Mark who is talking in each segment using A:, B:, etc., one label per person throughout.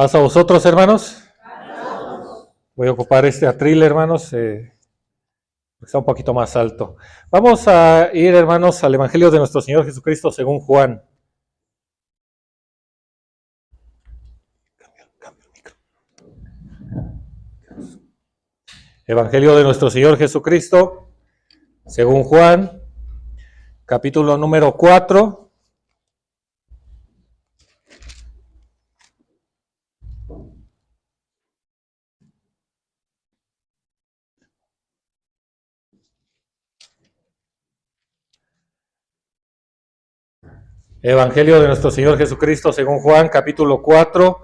A: Paso a vosotros, hermanos. Voy a ocupar este atril, hermanos. Está un poquito más alto. Vamos a ir, hermanos, al Evangelio de nuestro Señor Jesucristo según Juan. Evangelio de nuestro Señor Jesucristo según Juan, capítulo número 4. Evangelio de nuestro Señor Jesucristo según Juan, capítulo 4.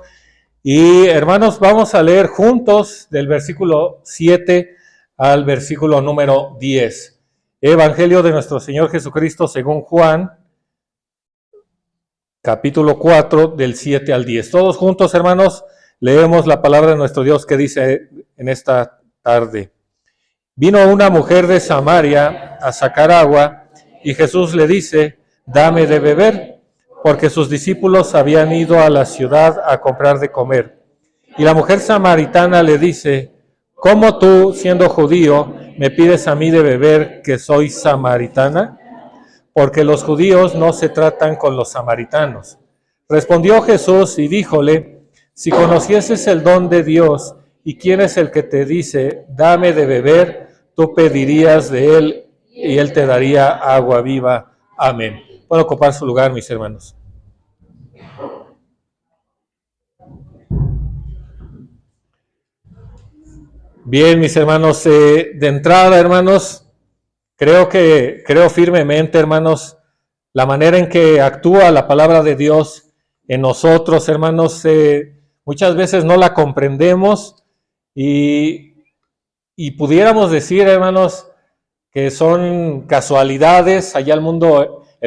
A: Y hermanos, vamos a leer juntos del versículo 7 al versículo número 10. Evangelio de nuestro Señor Jesucristo según Juan, capítulo 4, del 7 al 10. Todos juntos, hermanos, leemos la palabra de nuestro Dios que dice en esta tarde. Vino una mujer de Samaria a sacar agua y Jesús le dice: dame de beber, porque sus discípulos habían ido a la ciudad a comprar de comer. Y la mujer samaritana le dice: ¿cómo tú, siendo judío, me pides a mí de beber, que soy samaritana? Porque los judíos no se tratan con los samaritanos. Respondió Jesús y díjole: si conocieses el don de Dios y quién es el que te dice, dame de beber, tú pedirías de él y él te daría agua viva. Amén. Pueden ocupar su lugar, mis hermanos. Bien, mis hermanos, de entrada, hermanos, creo firmemente, hermanos, la manera en que actúa la palabra de Dios en nosotros, hermanos, muchas veces no la comprendemos y pudiéramos decir, hermanos, que son casualidades. Allá el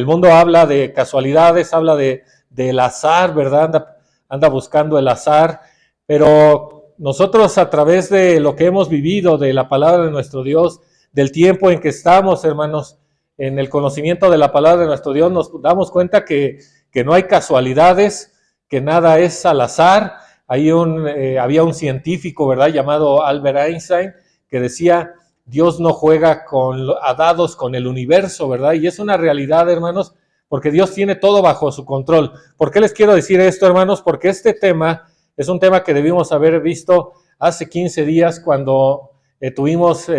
A: mundo habla de casualidades, habla del azar, ¿verdad? Anda buscando el azar, pero nosotros, a través de lo que hemos vivido, de la palabra de nuestro Dios, del tiempo en que estamos, hermanos, en el conocimiento de la palabra de nuestro Dios, nos damos cuenta que no hay casualidades, que nada es al azar. Había un científico, ¿verdad?, llamado Albert Einstein, que decía: Dios no juega a dados con el universo, ¿verdad? Y es una realidad, hermanos, porque Dios tiene todo bajo su control. ¿Por qué les quiero decir esto, hermanos? Porque este tema es un tema que debimos haber visto hace 15 días cuando tuvimos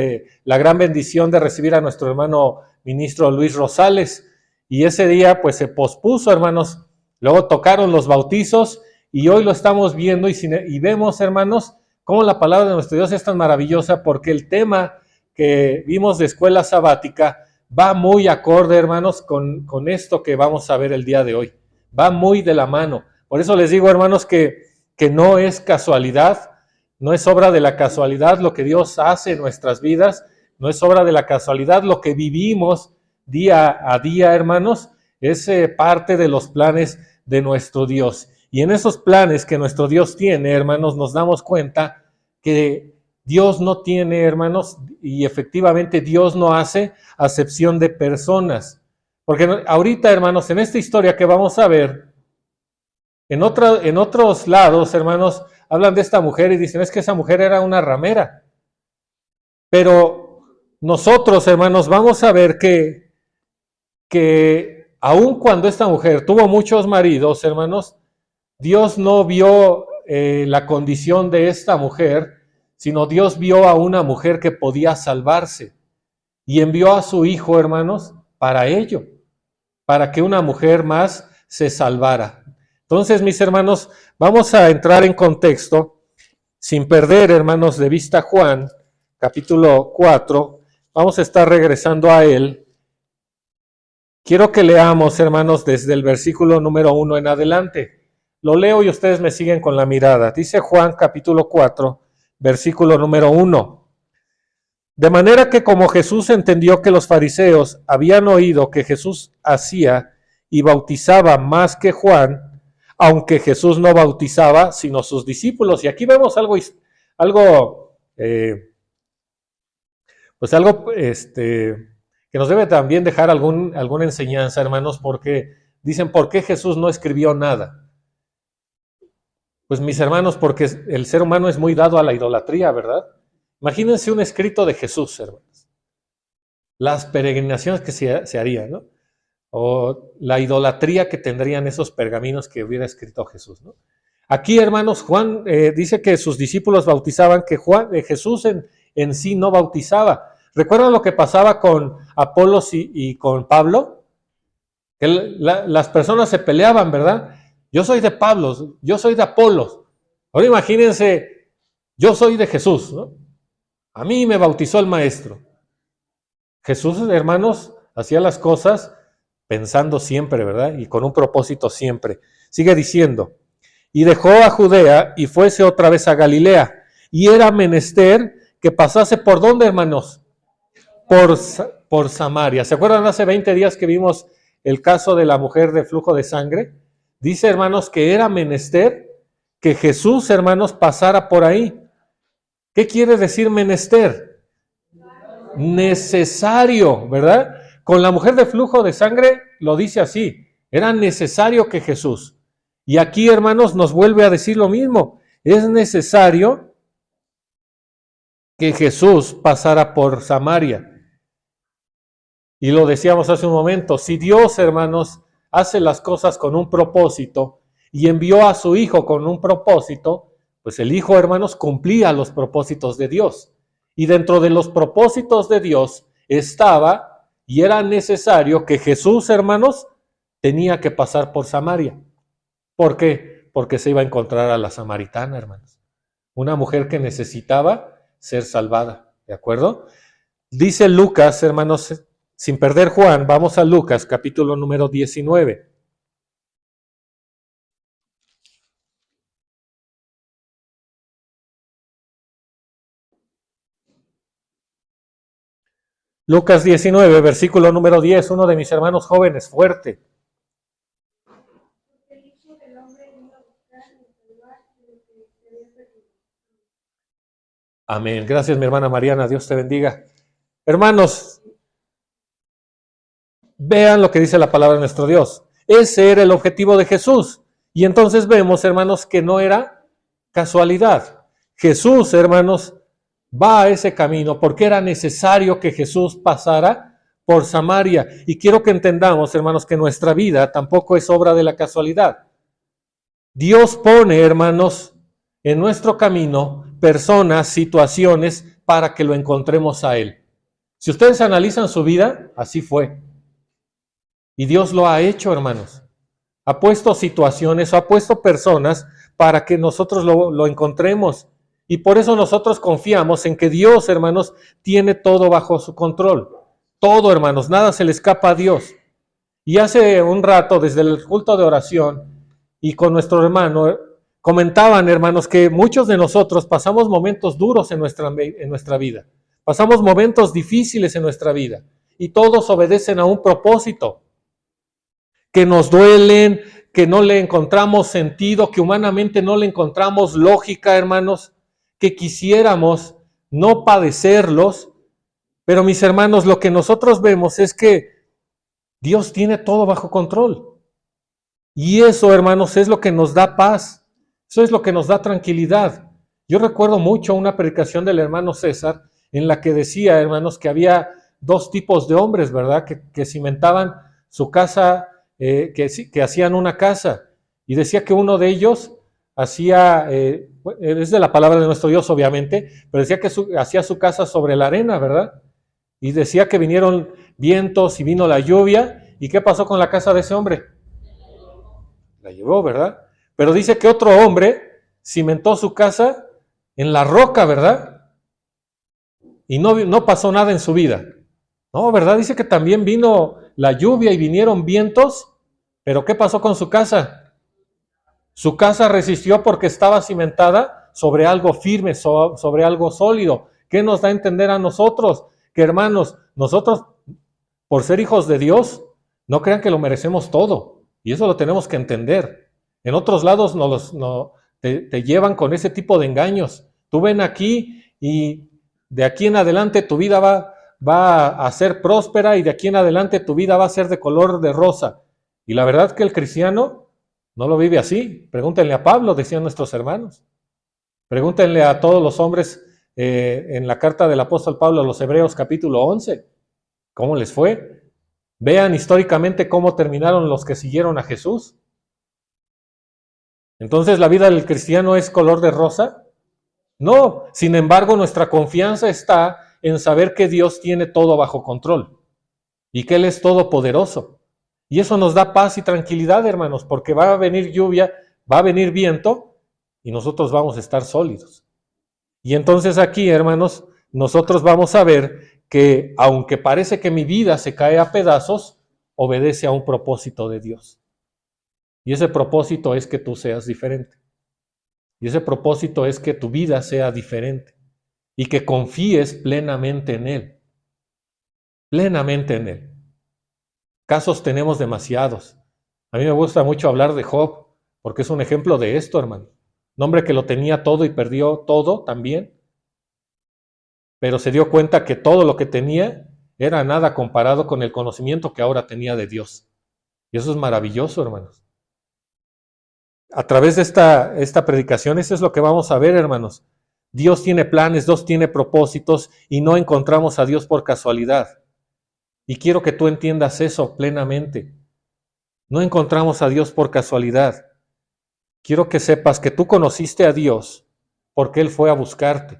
A: la gran bendición de recibir a nuestro hermano ministro Luis Rosales. Y ese día pues se pospuso, hermanos. Luego tocaron los bautizos y hoy lo estamos viendo y vemos, hermanos, cómo la palabra de nuestro Dios es tan maravillosa, porque el tema que vimos de escuela sabática va muy acorde, hermanos, con esto que vamos a ver el día de hoy. Va muy de la mano. Por eso les digo, hermanos, que no es casualidad, no es obra de la casualidad lo que Dios hace en nuestras vidas, no es obra de la casualidad lo que vivimos día a día, hermanos, es parte de los planes de nuestro Dios. Y en esos planes que nuestro Dios tiene, hermanos, nos damos cuenta que Dios no tiene, hermanos, y efectivamente Dios no hace acepción de personas. Porque ahorita, hermanos, en esta historia que vamos a ver, en otros lados, hermanos, hablan de esta mujer y dicen: es que esa mujer era una ramera. Pero nosotros, hermanos, vamos a ver que aun cuando esta mujer tuvo muchos maridos, hermanos, Dios no vio la condición de esta mujer, sino Dios vio a una mujer que podía salvarse y envió a su hijo, hermanos, para ello, para que una mujer más se salvara. Entonces, mis hermanos, vamos a entrar en contexto, sin perder, hermanos, de vista Juan, capítulo 4, vamos a estar regresando a él. Quiero que leamos, hermanos, desde el versículo número 1 en adelante. Lo leo y ustedes me siguen con la mirada. Dice Juan, capítulo 4, versículo número 1. De manera que como Jesús entendió que los fariseos habían oído que Jesús hacía y bautizaba más que Juan, aunque Jesús no bautizaba, sino sus discípulos. Y aquí vemos algo que nos debe también dejar alguna enseñanza, hermanos, porque dicen: ¿por qué Jesús no escribió nada? Pues mis hermanos, porque el ser humano es muy dado a la idolatría, ¿verdad? Imagínense un escrito de Jesús, hermanos. Las peregrinaciones que se harían, ¿no? O la idolatría que tendrían esos pergaminos que hubiera escrito Jesús, ¿no? Aquí, hermanos, Juan dice que sus discípulos bautizaban, que Jesús en sí no bautizaba. ¿Recuerdan lo que pasaba con Apolos y con Pablo? Que las personas se peleaban, ¿verdad? Yo soy de Pablo, yo soy de Apolos. Ahora imagínense, yo soy de Jesús, ¿no? A mí me bautizó el maestro. Jesús, hermanos, hacía las cosas pensando siempre, ¿verdad? Y con un propósito siempre. Sigue diciendo, y dejó a Judea y fuese otra vez a Galilea. Y era menester que pasase por ¿dónde, hermanos? Por Samaria. ¿Se acuerdan hace 20 días que vimos el caso de la mujer de flujo de sangre? Dice, hermanos, que era menester que Jesús, hermanos, pasara por ahí. ¿Qué quiere decir menester? Necesario, ¿verdad? Con la mujer de flujo de sangre lo dice así, era necesario que Jesús. Y aquí, hermanos, nos vuelve a decir lo mismo, es necesario que Jesús pasara por Samaria. Y lo decíamos hace un momento, si Dios, hermanos, hace las cosas con un propósito y envió a su Hijo con un propósito, pues el Hijo, hermanos, cumplía los propósitos de Dios. Y dentro de los propósitos de Dios estaba y era necesario que Jesús, hermanos, tenía que pasar por Samaria. ¿Por qué? Porque se iba a encontrar a la samaritana, hermanos. Una mujer que necesitaba ser salvada, ¿de acuerdo? Dice Lucas, hermanos, sin perder Juan, vamos a Lucas, capítulo número 19. Lucas 19, versículo número 10, uno de mis hermanos jóvenes, fuerte. Amén. Gracias, mi hermana Mariana. Dios te bendiga. Hermanos, vean lo que dice la palabra de nuestro Dios. Ese era el objetivo de Jesús. Y entonces vemos, hermanos, que no era casualidad. Jesús, hermanos, va a ese camino porque era necesario que Jesús pasara por Samaria. Y quiero que entendamos, hermanos, que nuestra vida tampoco es obra de la casualidad. Dios pone, hermanos, en nuestro camino personas, situaciones para que lo encontremos a Él. Si ustedes analizan su vida, así fue. Y Dios lo ha hecho, hermanos. Ha puesto situaciones, ha puesto personas para que nosotros lo encontremos. Y por eso nosotros confiamos en que Dios, hermanos, tiene todo bajo su control. Todo, hermanos, nada se le escapa a Dios. Y hace un rato, desde el culto de oración, y con nuestro hermano, comentaban, hermanos, que muchos de nosotros pasamos momentos duros en nuestra vida. Pasamos momentos difíciles en nuestra vida. Y todos obedecen a un propósito. Que nos duelen, que no le encontramos sentido, que humanamente no le encontramos lógica, hermanos, que quisiéramos no padecerlos. Pero mis hermanos, lo que nosotros vemos es que Dios tiene todo bajo control. Y eso, hermanos, es lo que nos da paz. Eso es lo que nos da tranquilidad. Yo recuerdo mucho una predicación del hermano César en la que decía, hermanos, que había dos tipos de hombres, ¿verdad? Que cimentaban su casa, que hacían una casa. Y decía que uno de ellos hacía, es de la palabra de nuestro Dios, obviamente, pero decía que hacía su casa sobre la arena, ¿verdad? Y decía que vinieron vientos y vino la lluvia. ¿Y qué pasó con la casa de ese hombre? La llevó, ¿verdad? Pero dice que otro hombre cimentó su casa en la roca, ¿verdad? Y no pasó nada en su vida. No, ¿verdad? Dice que también vino la lluvia y vinieron vientos, pero ¿qué pasó con su casa? Su casa resistió porque estaba cimentada sobre algo firme, sobre algo sólido. ¿Qué nos da a entender a nosotros? Que hermanos, nosotros, por ser hijos de Dios, no crean que lo merecemos todo. Y eso lo tenemos que entender. En otros lados te llevan con ese tipo de engaños. Tú ven aquí y de aquí en adelante tu vida va a ser próspera y de aquí en adelante tu vida va a ser de color de rosa. Y la verdad que el cristiano No lo vive así. Pregúntenle a Pablo, decían nuestros hermanos. Pregúntenle a todos los hombres en la carta del apóstol Pablo a los Hebreos capítulo 11. ¿Cómo les fue? Vean históricamente cómo terminaron los que siguieron a Jesús. Entonces, ¿la vida del cristiano es color de rosa? No. Sin embargo, nuestra confianza está en saber que Dios tiene todo bajo control y que Él es todopoderoso. Y eso nos da paz y tranquilidad, hermanos, porque va a venir lluvia, va a venir viento y nosotros vamos a estar sólidos. Y entonces aquí, hermanos, nosotros vamos a ver que aunque parece que mi vida se cae a pedazos, obedece a un propósito de Dios. Y ese propósito es que tú seas diferente. Y ese propósito es que tu vida sea diferente y que confíes plenamente en Él. Plenamente en Él. Casos tenemos demasiados. A mí me gusta mucho hablar de Job, porque es un ejemplo de esto, hermano. Un hombre que lo tenía todo y perdió todo también, pero se dio cuenta que todo lo que tenía era nada comparado con el conocimiento que ahora tenía de Dios. Y eso es maravilloso, hermanos. A través de esta predicación, eso es lo que vamos a ver, hermanos. Dios tiene planes, Dios tiene propósitos y no encontramos a Dios por casualidad. Y quiero que tú entiendas eso plenamente. No encontramos a Dios por casualidad. Quiero que sepas que tú conociste a Dios porque Él fue a buscarte.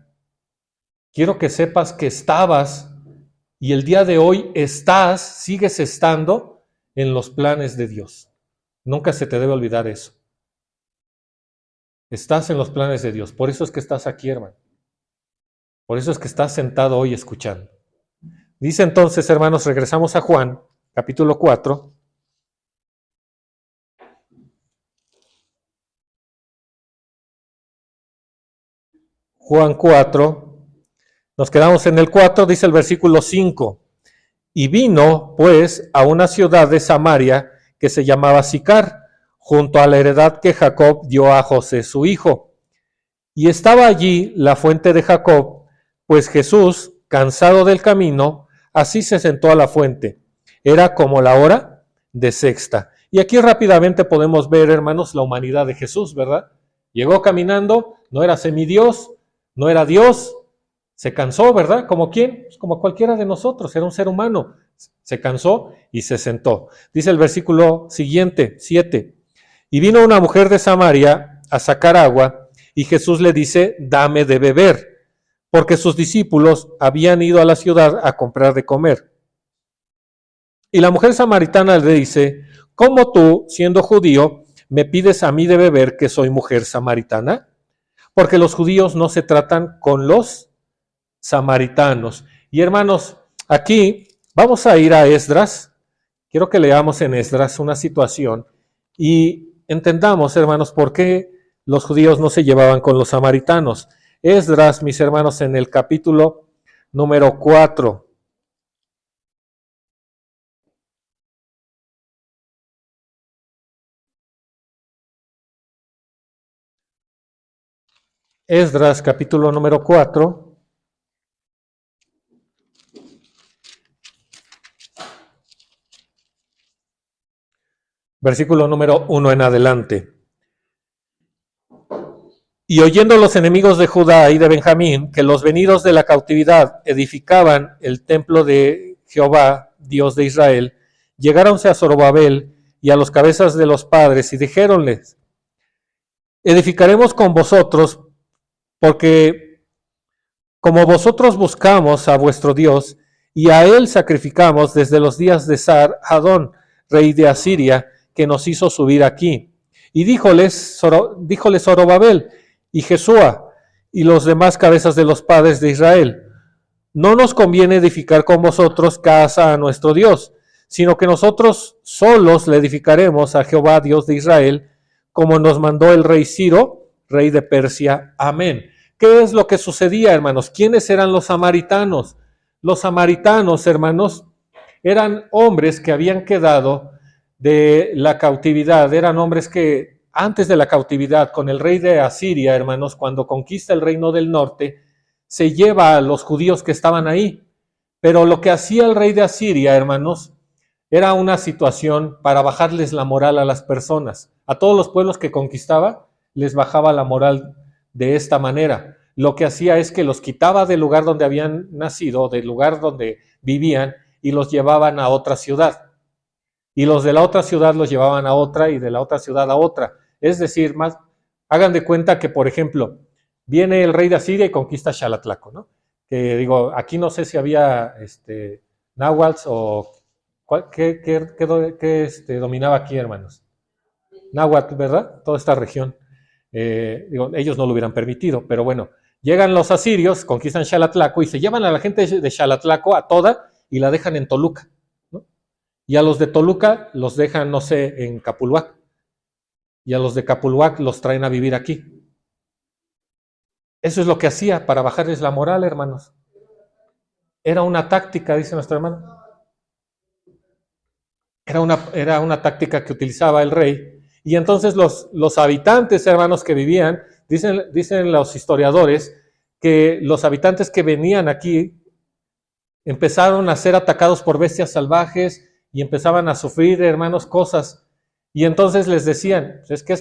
A: Quiero que sepas que estabas y el día de hoy sigues estando en los planes de Dios. Nunca se te debe olvidar eso. Estás en los planes de Dios. Por eso es que estás aquí, hermano. Por eso es que estás sentado hoy escuchando. Dice entonces, hermanos, regresamos a Juan, capítulo 4. Juan 4. Nos quedamos en el 4, dice el versículo 5. Y vino, pues, a una ciudad de Samaria que se llamaba Sicar, junto a la heredad que Jacob dio a José su hijo. Y estaba allí la fuente de Jacob, pues Jesús, cansado del camino, así se sentó a la fuente. Era como la hora de sexta. Y aquí rápidamente podemos ver, hermanos, la humanidad de Jesús, ¿verdad? Llegó caminando, no era semidios, no era Dios, se cansó, ¿verdad? ¿Como quién? Pues como cualquiera de nosotros, era un ser humano. Se cansó y se sentó. Dice el versículo siguiente, 7. Y vino una mujer de Samaria a sacar agua, y Jesús le dice, dame de beber, porque sus discípulos habían ido a la ciudad a comprar de comer. Y la mujer samaritana le dice, ¿cómo tú, siendo judío, me pides a mí de beber que soy mujer samaritana? Porque los judíos no se tratan con los samaritanos. Y hermanos, aquí vamos a ir a Esdras. Quiero que leamos en Esdras una situación y entendamos, hermanos, por qué los judíos no se llevaban con los samaritanos. Esdras, mis hermanos, en el capítulo número 4. Esdras, capítulo número 4. Versículo número 1 en adelante. Y oyendo los enemigos de Judá y de Benjamín que los venidos de la cautividad edificaban el templo de Jehová, Dios de Israel, llegáronse a Zorobabel y a los cabezas de los padres y dijéronles, edificaremos con vosotros, porque como vosotros buscamos a vuestro Dios y a él sacrificamos desde los días de Sar-Hadón, rey de Asiria, que nos hizo subir aquí. Y díjoles Zorobabel y Jesúa y los demás cabezas de los padres de Israel, no nos conviene edificar con vosotros casa a nuestro Dios, sino que nosotros solos le edificaremos a Jehová, Dios de Israel, como nos mandó el rey Ciro, rey de Persia. Amén. ¿Qué es lo que sucedía, hermanos? ¿Quiénes eran los samaritanos? Los samaritanos, hermanos, eran hombres que habían quedado de la cautividad, eran hombres que antes de la cautividad, con el rey de Asiria, hermanos, cuando conquista el reino del norte, se lleva a los judíos que estaban ahí. Pero lo que hacía el rey de Asiria, hermanos, era una situación para bajarles la moral a las personas. A todos los pueblos que conquistaba, les bajaba la moral de esta manera. Lo que hacía es que los quitaba del lugar donde habían nacido, del lugar donde vivían, y los llevaban a otra ciudad. Y los de la otra ciudad los llevaban a otra y de la otra ciudad a otra. Es decir, más, hagan de cuenta que, por ejemplo, viene el rey de Asiria y conquista Xalatlaco, ¿no? Que digo, aquí no sé si había náhuatl o ¿qué dominaba aquí, hermanos? Náhuatl, ¿verdad? Toda esta región. Digo, ellos no lo hubieran permitido, pero bueno, llegan los asirios, conquistan Xalatlaco y se llevan a la gente de Xalatlaco a toda y la dejan en Toluca, ¿no? Y a los de Toluca los dejan, no sé, en Capulhuac. Y a los de Capulhuac los traen a vivir aquí. Eso es lo que hacía para bajarles la moral, hermanos. Era una táctica, dice nuestro hermano. Era una táctica que utilizaba el rey. Y entonces los habitantes, hermanos, que vivían, dicen los historiadores, que los habitantes que venían aquí empezaron a ser atacados por bestias salvajes y empezaban a sufrir, hermanos, cosas. Y entonces les decían, es que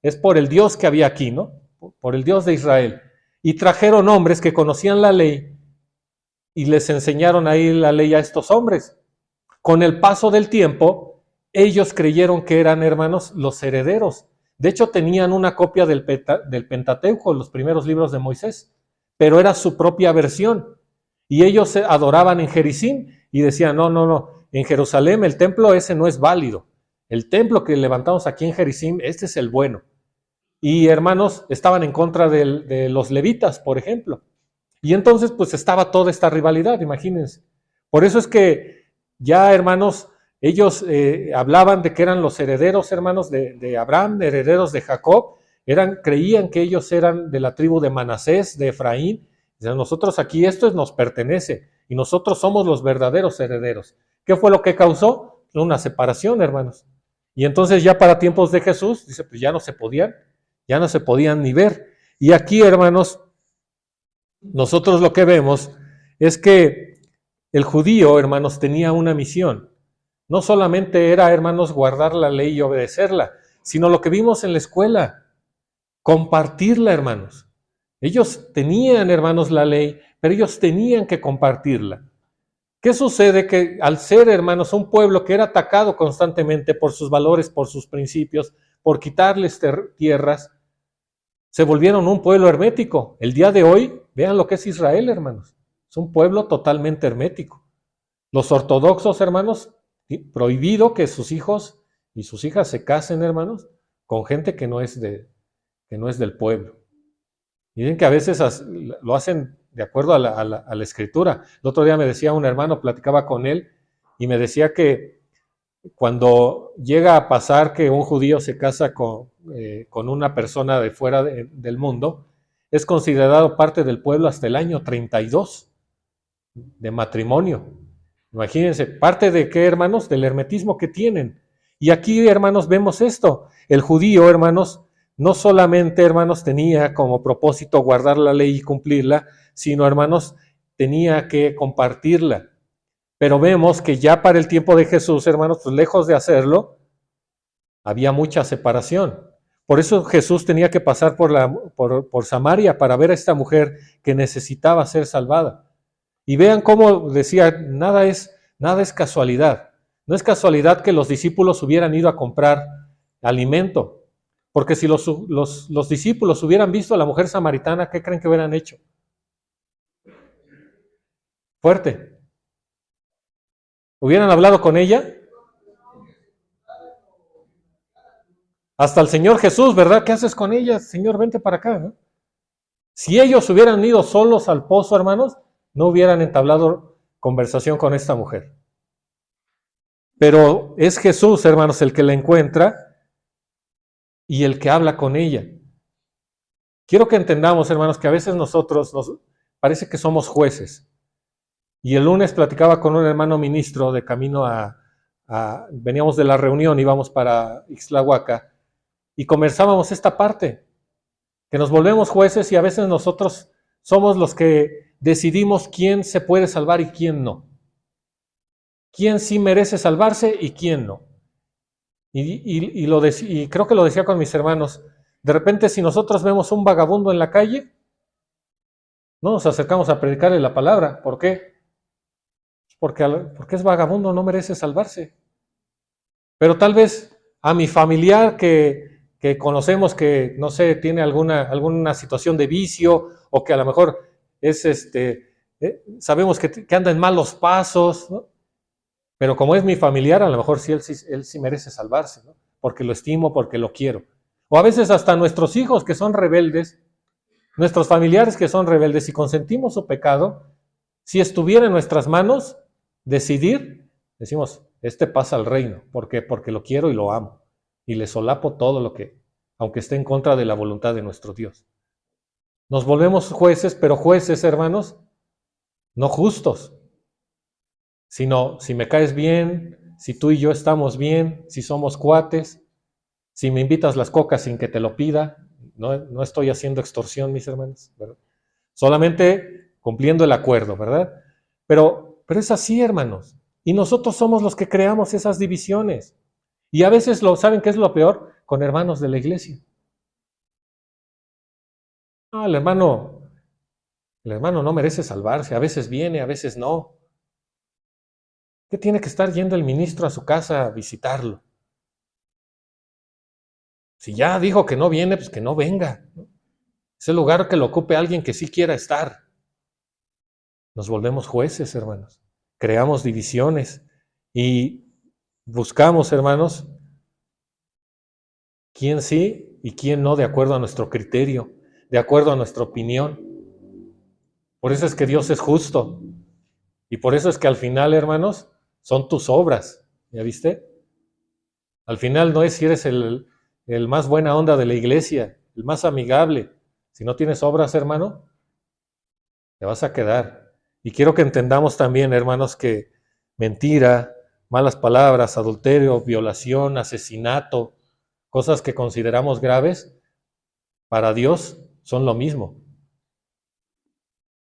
A: es por el Dios que había aquí, ¿no? Por el Dios de Israel. Y trajeron hombres que conocían la ley y les enseñaron ahí la ley a estos hombres. Con el paso del tiempo, ellos creyeron que eran, hermanos, los herederos. De hecho, tenían una copia del Pentateuco, los primeros libros de Moisés, pero era su propia versión. Y ellos se adoraban en Gerizim y decían, no, en Jerusalén el templo ese no es válido. El templo que levantamos aquí en Gerizim, este es el bueno. Y hermanos, estaban en contra de los levitas, por ejemplo. Y entonces, pues estaba toda esta rivalidad, imagínense. Por eso es que ya, hermanos, ellos hablaban de que eran los herederos, hermanos, de Abraham, herederos de Jacob. Creían que ellos eran de la tribu de Manasés, de Efraín. Nosotros aquí esto nos pertenece y nosotros somos los verdaderos herederos. ¿Qué fue lo que causó? Una separación, hermanos. Y entonces ya para tiempos de Jesús, dice, pues ya no se podían ni ver. Y aquí, hermanos, nosotros lo que vemos es que el judío, hermanos, tenía una misión. No solamente era, hermanos, guardar la ley y obedecerla, sino lo que vimos en la escuela, compartirla, hermanos. Ellos tenían, hermanos, la ley, pero ellos tenían que compartirla. ¿Qué sucede? Que al ser, hermanos, un pueblo que era atacado constantemente por sus valores, por sus principios, por quitarles tierras, se volvieron un pueblo hermético. El día de hoy, vean lo que es Israel, hermanos. Es un pueblo totalmente hermético. Los ortodoxos, hermanos, prohibido que sus hijos y sus hijas se casen, hermanos, con gente que no es del pueblo. Miren que a veces lo hacen de acuerdo a la escritura. El otro día me decía un hermano, platicaba con él, y me decía que cuando llega a pasar que un judío se casa con una persona de fuera del mundo, es considerado parte del pueblo hasta el año 32 de matrimonio. Imagínense, parte de qué, hermanos, del hermetismo que tienen. Y aquí, hermanos, vemos esto. El judío, hermanos, no solamente, hermanos, tenía como propósito guardar la ley y cumplirla, sino, hermanos, tenía que compartirla. Pero vemos que ya para el tiempo de Jesús, hermanos, pues lejos de hacerlo, había mucha separación. Por eso Jesús tenía que pasar por Samaria para ver a esta mujer que necesitaba ser salvada. Y vean cómo decía, nada es casualidad. No es casualidad que los discípulos hubieran ido a comprar alimento. Porque si los discípulos hubieran visto a la mujer samaritana, ¿qué creen que hubieran hecho? Fuerte. ¿Hubieran hablado con ella? Hasta el Señor Jesús, ¿verdad? ¿Qué haces con ella? Señor, vente para acá, ¿no? Si ellos hubieran ido solos al pozo, hermanos, no hubieran entablado conversación con esta mujer. Pero es Jesús, hermanos, el que la encuentra y el que habla con ella. Quiero que entendamos, hermanos, que a veces nosotros nos parece que somos jueces. Y el lunes platicaba con un hermano ministro de camino veníamos de la reunión, íbamos para Ixtlahuaca, y conversábamos esta parte, que nos volvemos jueces y a veces nosotros somos los que decidimos quién se puede salvar y quién no. quién sí merece salvarse y quién no. Y creo que lo decía con mis hermanos. De repente, si nosotros vemos un vagabundo en la calle, no nos acercamos a predicarle la palabra. ¿Por qué? Porque es vagabundo, no merece salvarse. Pero tal vez a mi familiar que conocemos que, no sé, tiene alguna situación de vicio o que a lo mejor es sabemos que anda en malos pasos, ¿no? Pero como es mi familiar, a lo mejor sí él sí merece salvarse, ¿no? Porque lo estimo, porque lo quiero. O a veces hasta nuestros hijos que son rebeldes, nuestros familiares que son rebeldes, si consentimos su pecado, si estuviera en nuestras manos decidir, decimos, este pasa al reino. ¿Por qué? Porque lo quiero y lo amo. Y le solapo todo lo que, aunque esté en contra de la voluntad de nuestro Dios. Nos volvemos jueces, pero jueces, hermanos, no justos, sino si me caes bien, si tú y yo estamos bien, si somos cuates, si me invitas las cocas sin que te lo pida, no estoy haciendo extorsión, mis hermanos, ¿verdad? Solamente cumpliendo el acuerdo, ¿verdad? Pero es así, hermanos. Y nosotros somos los que creamos esas divisiones. Y a veces ¿saben qué es lo peor? Con hermanos de la iglesia. No, el hermano no merece salvarse. A veces viene, a veces no. ¿Qué tiene que estar yendo el ministro a su casa a visitarlo? Si ya dijo que no viene, pues que no venga. Ese lugar que lo ocupe alguien que sí quiera estar. Nos volvemos jueces, hermanos. Creamos divisiones y buscamos, hermanos, quién sí y quién no de acuerdo a nuestro criterio, de acuerdo a nuestra opinión. Por eso es que Dios es justo. Y por eso es que al final, hermanos, son tus obras. ¿Ya viste? Al final no es si eres el más buena onda de la iglesia, el más amigable. Si no tienes obras, hermano, te vas a quedar. Y quiero que entendamos también, hermanos, que mentira, malas palabras, adulterio, violación, asesinato, cosas que consideramos graves, para Dios son lo mismo.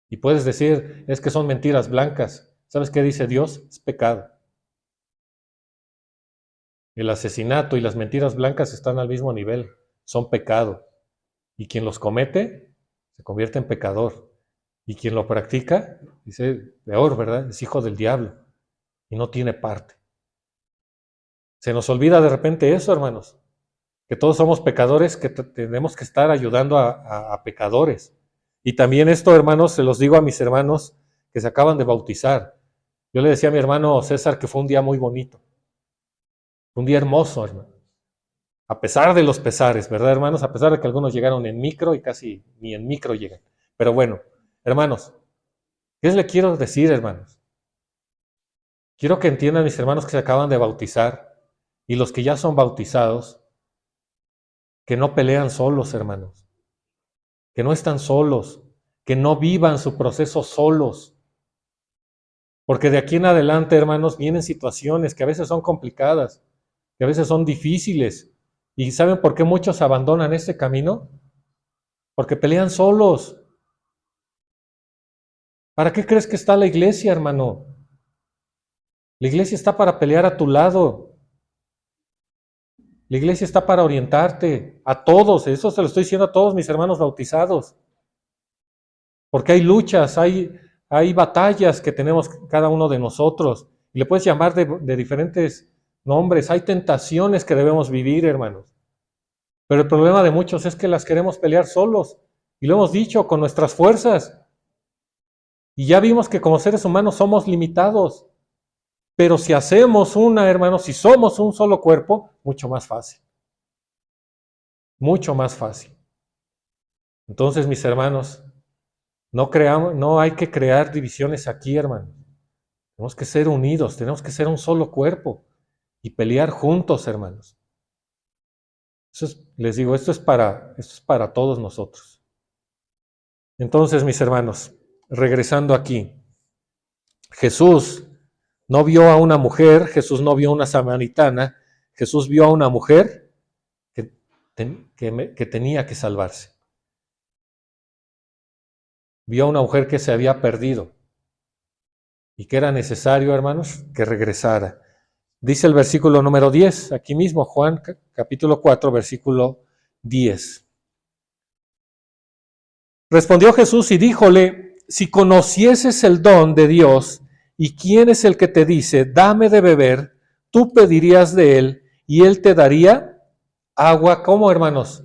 A: Y puedes decir, es que son mentiras blancas. ¿Sabes qué dice Dios? Es pecado. El asesinato y las mentiras blancas están al mismo nivel. Son pecado. Y quien los comete se convierte en pecador. Y quien lo practica, dice, peor, ¿verdad? Es hijo del diablo. Y no tiene parte. Se nos olvida de repente eso, hermanos. Que todos somos pecadores, que tenemos que estar ayudando a pecadores. Y también esto, hermanos, se los digo a mis hermanos que se acaban de bautizar. Yo le decía a mi hermano César que fue un día muy bonito, un día hermoso, hermano. A pesar de los pesares, ¿verdad, hermanos? A pesar de que algunos llegaron en micro y casi ni en micro llegan. Pero bueno, hermanos, ¿qué les quiero decir, hermanos? Quiero que entiendan mis hermanos que se acaban de bautizar y los que ya son bautizados, que no pelean solos, hermanos, que no están solos, que no vivan su proceso solos. Porque de aquí en adelante, hermanos, vienen situaciones que a veces son complicadas, que a veces son difíciles. ¿Y saben por qué muchos abandonan este camino? Porque pelean solos. ¿Para qué crees que está la iglesia, hermano? La iglesia está para pelear a tu lado. La iglesia está para orientarte a todos. Eso se lo estoy diciendo a todos mis hermanos bautizados. Porque hay luchas, hay batallas que tenemos cada uno de nosotros. Y le puedes llamar de diferentes nombres. Hay tentaciones que debemos vivir, hermanos. Pero el problema de muchos es que las queremos pelear solos. Y lo hemos dicho, con nuestras fuerzas. Y ya vimos que como seres humanos somos limitados. Pero si hacemos una, hermanos, si somos un solo cuerpo, mucho más fácil. Mucho más fácil. Entonces, mis hermanos, no hay que crear divisiones aquí, hermanos. Tenemos que ser unidos, tenemos que ser un solo cuerpo y pelear juntos, hermanos. Les digo, esto es para todos nosotros. Entonces, mis hermanos, regresando aquí, Jesús no vio a una mujer, Jesús no vio a una samaritana, Jesús vio a una mujer que tenía que salvarse. Vio a una mujer que se había perdido. y que era necesario, hermanos, que regresara. Dice el versículo número 10, aquí mismo, Juan capítulo 4, versículo 10. Respondió Jesús y díjole, si conocieses el don de Dios y quién es el que te dice, dame de beber, tú pedirías de él y él te daría agua, ¿cómo, hermanos?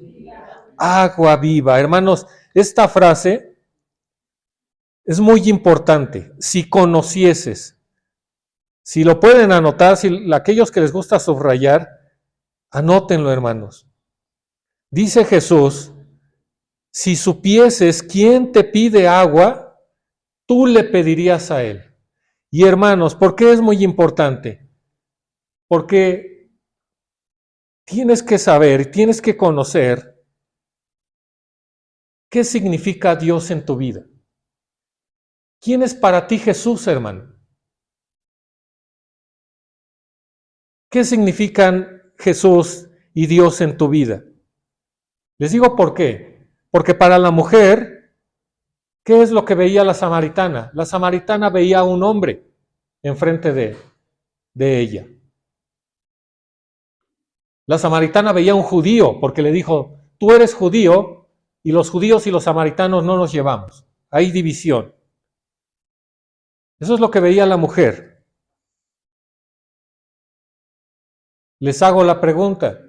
A: Agua viva. Hermanos, esta frase es muy importante. Si conocieses, si lo pueden anotar, si aquellos que les gusta subrayar, anótenlo, hermanos. Dice Jesús, si supieses quién te pide agua, tú le pedirías a él. Y hermanos, ¿por qué es muy importante? Porque tienes que saber, tienes que conocer qué significa Dios en tu vida. ¿Quién es para ti Jesús, hermano? ¿Qué significan Jesús y Dios en tu vida? Les digo por qué. Porque para la mujer, ¿qué es lo que veía la samaritana? La samaritana veía a un hombre enfrente de ella. La samaritana veía a un judío porque le dijo, tú eres judío y los judíos y los samaritanos no nos llevamos. Hay división. Eso es lo que veía la mujer. Les hago la pregunta,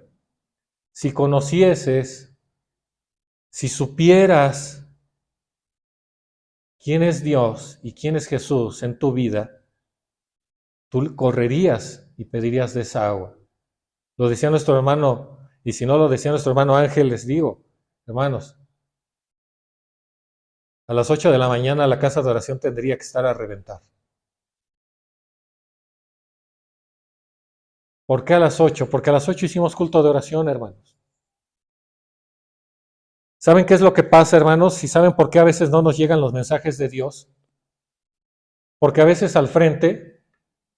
A: si conocieses, si supieras quién es Dios y quién es Jesús en tu vida, tú correrías y pedirías de esa agua. Lo decía nuestro hermano, y si no lo decía nuestro hermano Ángel, les digo, hermanos, a las 8 de la mañana la casa de oración tendría que estar a reventar. ¿Por qué a las 8? Porque a las 8 hicimos culto de oración, hermanos. ¿Saben qué es lo que pasa, hermanos? ¿Y saben por qué a veces no nos llegan los mensajes de Dios? Porque a veces al frente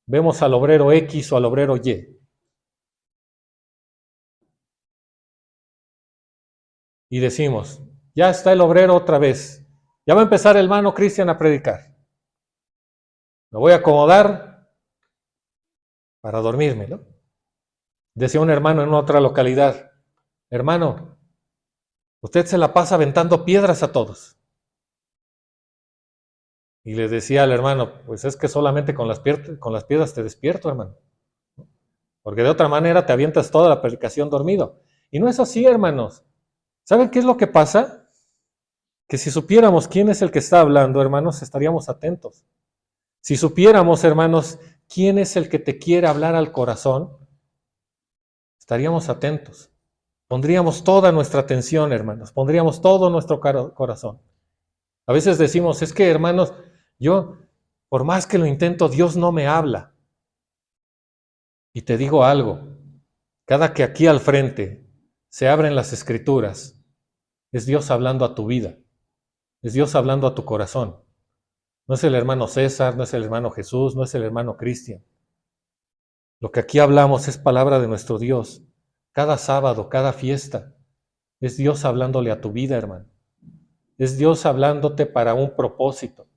A: vemos al obrero X o al obrero Y. Y decimos, ya está el obrero otra vez. Ya va a empezar el hermano Cristian a predicar. Me voy a acomodar para dormirme, ¿no? Decía un hermano en otra localidad, hermano, usted se la pasa aventando piedras a todos. Y le decía al hermano, pues es que solamente con las piedras te despierto, hermano. Porque de otra manera te avientas toda la predicación dormido. Y no es así, hermanos. ¿Saben qué es lo que pasa? Que si supiéramos quién es el que está hablando, hermanos, estaríamos atentos. Si supiéramos, hermanos, quién es el que te quiere hablar al corazón, estaríamos atentos. Pondríamos toda nuestra atención, hermanos. Pondríamos todo nuestro corazón. A veces decimos, es que, hermanos, yo, por más que lo intento, Dios no me habla. Y te digo algo, cada que aquí al frente se abren las escrituras, es Dios hablando a tu vida, es Dios hablando a tu corazón. No es el hermano César, no es el hermano Jesús, no es el hermano Cristian. Lo que aquí hablamos es palabra de nuestro Dios. Cada sábado, cada fiesta, es Dios hablándole a tu vida, hermano. Es Dios hablándote para un propósito.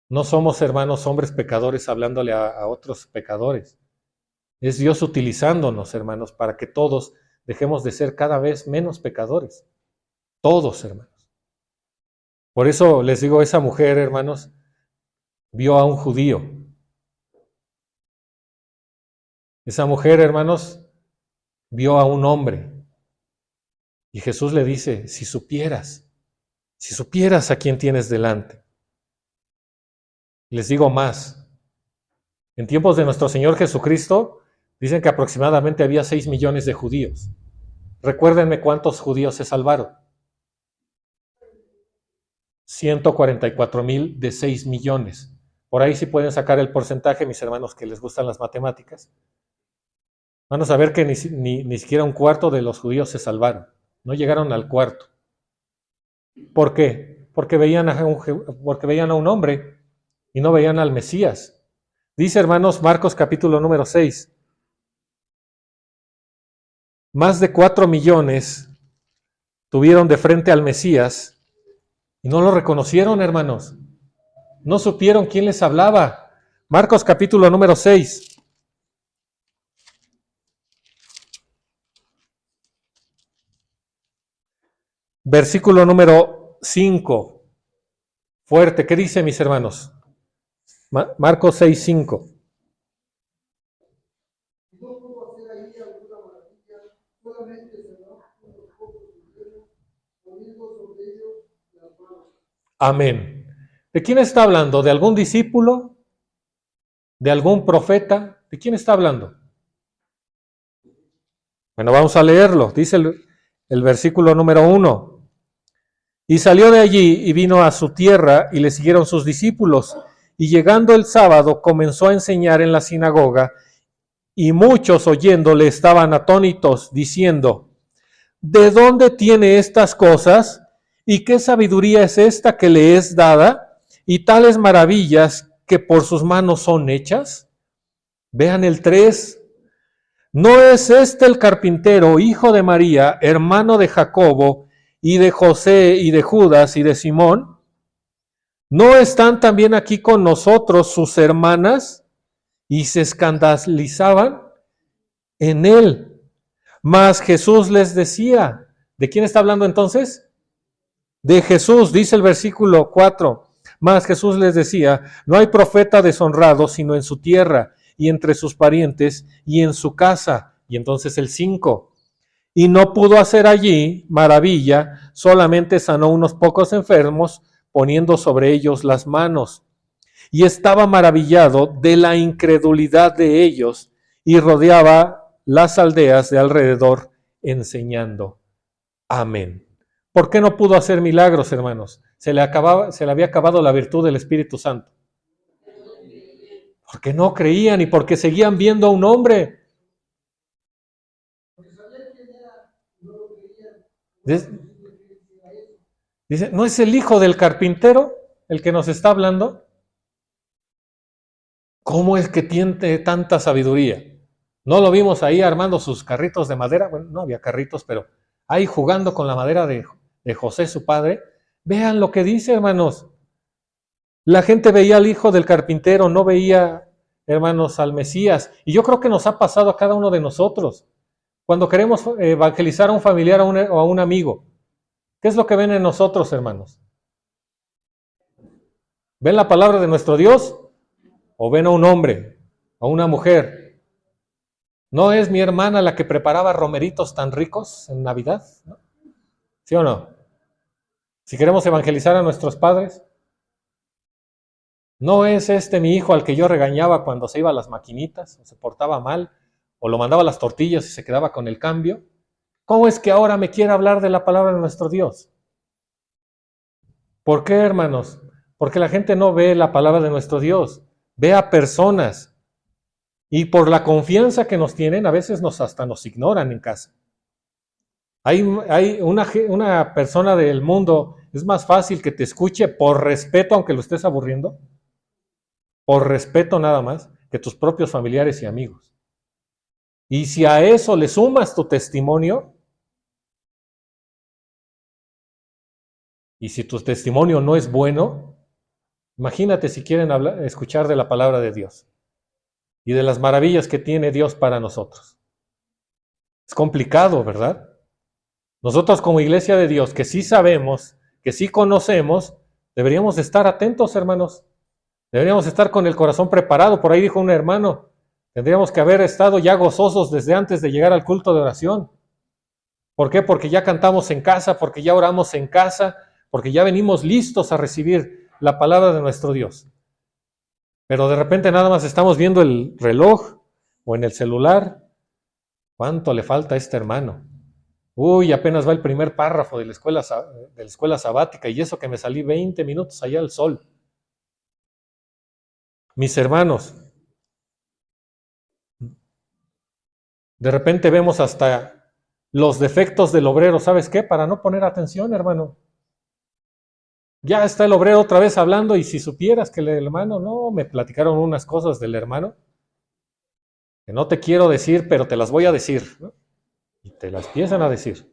A: No somos, hermanos, hombres pecadores hablándole a otros pecadores. Es Dios utilizándonos, hermanos, para que todos dejemos de ser cada vez menos pecadores. Todos, hermanos. Por eso les digo, esa mujer, hermanos, vio a un judío. Esa mujer, hermanos, vio a un hombre. Y Jesús le dice, si supieras a quién tienes delante. Les digo más. En tiempos de nuestro Señor Jesucristo, dicen que aproximadamente había 6 millones de judíos. Recuérdenme cuántos judíos se salvaron. 144,000 de 6 millones. Por ahí sí pueden sacar el porcentaje, mis hermanos que les gustan las matemáticas. Van a saber que ni siquiera un cuarto de los judíos se salvaron. No llegaron al cuarto. ¿Por qué? Porque veían a un hombre y no veían al Mesías. Dice, hermanos, Marcos capítulo número 6. Más de 4 millones tuvieron de frente al Mesías y no lo reconocieron, hermanos. No supieron quién les hablaba. Marcos capítulo número 6. Versículo número 5. Fuerte, ¿qué dice, mis hermanos? Marcos 6, 5. Amén. ¿De quién está hablando? ¿De algún discípulo? ¿De algún profeta? ¿De quién está hablando? Bueno, vamos a leerlo. Dice el versículo número 1. Y salió de allí y vino a su tierra y le siguieron sus discípulos. Y llegando el sábado comenzó a enseñar en la sinagoga y muchos oyéndole estaban atónitos diciendo, ¿de dónde tiene estas cosas? ¿Y qué sabiduría es esta que le es dada? ¿Y tales maravillas que por sus manos son hechas? Vean el 3. ¿No es este el carpintero, hijo de María, hermano de Jacobo, y de José, y de Judas, y de Simón? ¿No están también aquí con nosotros sus hermanas? Y se escandalizaban en él. Mas Jesús les decía, ¿de quién está hablando entonces? De Jesús, dice el versículo 4. Mas Jesús les decía, no hay profeta deshonrado sino en su tierra, y entre sus parientes, y en su casa. Y entonces el 5. Y no pudo hacer allí maravilla, solamente sanó unos pocos enfermos, poniendo sobre ellos las manos. Y estaba maravillado de la incredulidad de ellos, y rodeaba las aldeas de alrededor, enseñando. Amén. ¿Por qué no pudo hacer milagros, hermanos? Se le había acabado la virtud del Espíritu Santo. Porque no creían y porque seguían viendo a un hombre. Dice, ¿no es el hijo del carpintero el que nos está hablando? ¿Cómo es que tiene tanta sabiduría? ¿No lo vimos ahí armando sus carritos de madera? Bueno, no había carritos, pero ahí jugando con la madera de José, su padre. Vean lo que dice, hermanos. La gente veía al hijo del carpintero, no veía, hermanos, al Mesías. Y yo creo que nos ha pasado a cada uno de nosotros. Cuando queremos evangelizar a un familiar o a un amigo, ¿qué es lo que ven en nosotros, hermanos? ¿Ven la palabra de nuestro Dios? ¿O ven a un hombre, a una mujer? ¿No es mi hermana la que preparaba romeritos tan ricos en Navidad? ¿No? ¿Sí o no? Si queremos evangelizar a nuestros padres, ¿no es este mi hijo al que yo regañaba cuando se iba a las maquinitas, o se portaba mal, o lo mandaba a las tortillas y se quedaba con el cambio? ¿Cómo es que ahora me quiere hablar de la palabra de nuestro Dios? ¿Por qué, hermanos? Porque la gente no ve la palabra de nuestro Dios, ve a personas. Y por la confianza que nos tienen, a veces hasta nos ignoran en casa. Hay una persona del mundo, es más fácil que te escuche por respeto, aunque lo estés aburriendo, por respeto nada más, que tus propios familiares y amigos. Y si a eso le sumas tu testimonio, y si tu testimonio no es bueno, imagínate si quieren escuchar de la palabra de Dios y de las maravillas que tiene Dios para nosotros. Es complicado, ¿verdad? Nosotros como iglesia de Dios, que sí sabemos, que sí conocemos, deberíamos estar atentos, hermanos. Deberíamos estar con el corazón preparado. Por ahí dijo un hermano, tendríamos que haber estado ya gozosos desde antes de llegar al culto de oración. ¿Por qué? Porque ya cantamos en casa, porque ya oramos en casa, porque ya venimos listos a recibir la palabra de nuestro Dios. Pero de repente nada más estamos viendo el reloj o en el celular. ¿Cuánto le falta a este hermano? Uy, apenas va el primer párrafo de la escuela sabática y eso que me salí 20 minutos allá al sol. Mis hermanos, de repente vemos hasta los defectos del obrero. ¿Sabes qué? Para no poner atención, hermano. Ya está el obrero otra vez hablando y si supieras que el hermano, no, me platicaron unas cosas del hermano que no te quiero decir, pero te las voy a decir, ¿no? Y te las empiezan a decir.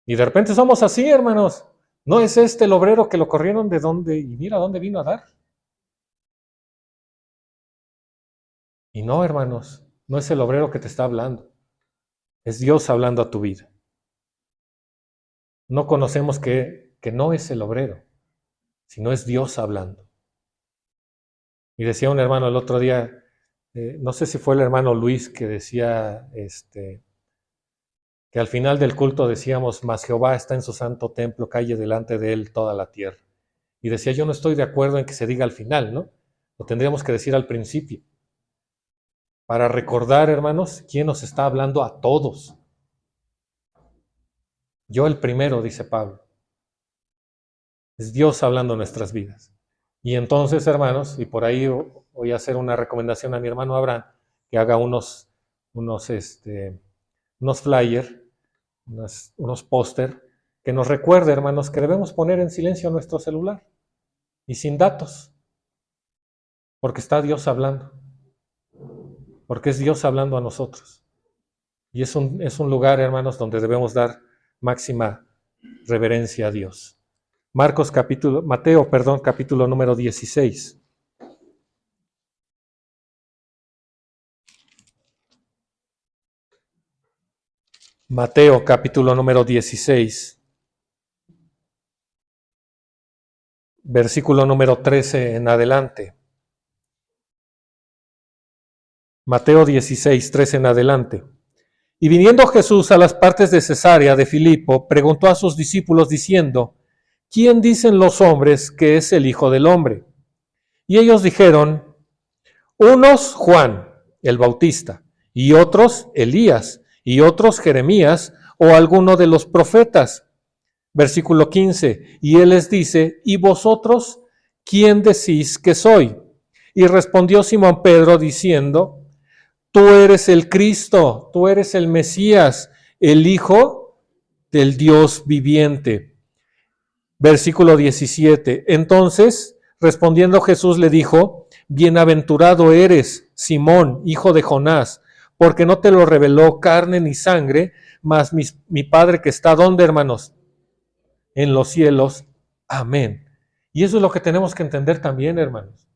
A: Y de repente somos así, hermanos. ¿No es este el obrero que lo corrieron de donde y mira dónde vino a dar? Y no, hermanos, no es el obrero que te está hablando. Es Dios hablando a tu vida. No conocemos que no es el obrero, sino es Dios hablando. Y decía un hermano el otro día, no sé si fue el hermano Luis que decía que al final del culto decíamos, mas Jehová está en su santo templo, calle delante de él toda la tierra. Y decía, yo no estoy de acuerdo en que se diga al final, ¿no? Lo tendríamos que decir al principio. Para recordar, hermanos, quién nos está hablando a todos. Yo el primero, dice Pablo. Es Dios hablando en nuestras vidas. Y entonces, hermanos, y por ahí voy a hacer una recomendación a mi hermano Abraham, que haga unos flyers, unos póster, que nos recuerde, hermanos, que debemos poner en silencio nuestro celular y sin datos, porque está Dios hablando, porque es Dios hablando a nosotros. Y es un lugar, hermanos, donde debemos dar máxima reverencia a Dios. Mateo, capítulo número 16. Mateo, capítulo número 16. Versículo número 13 en adelante. Mateo 16, 13 en adelante. Y viniendo Jesús a las partes de Cesarea de Filipo, preguntó a sus discípulos diciendo, ¿quién dicen los hombres que es el Hijo del Hombre? Y ellos dijeron, unos Juan, el Bautista, y otros Elías, y otros Jeremías, o alguno de los profetas. Versículo 15, y él les dice, ¿y vosotros quién decís que soy? Y respondió Simón Pedro diciendo, tú eres el Cristo, tú eres el Mesías, el Hijo del Dios viviente. Versículo 17, entonces respondiendo Jesús le dijo, bienaventurado eres, Simón, hijo de Jonás, porque no te lo reveló carne ni sangre, mas mi Padre que está, ¿dónde, hermanos? En los cielos. Amén. Y eso es lo que tenemos que entender también, hermanos.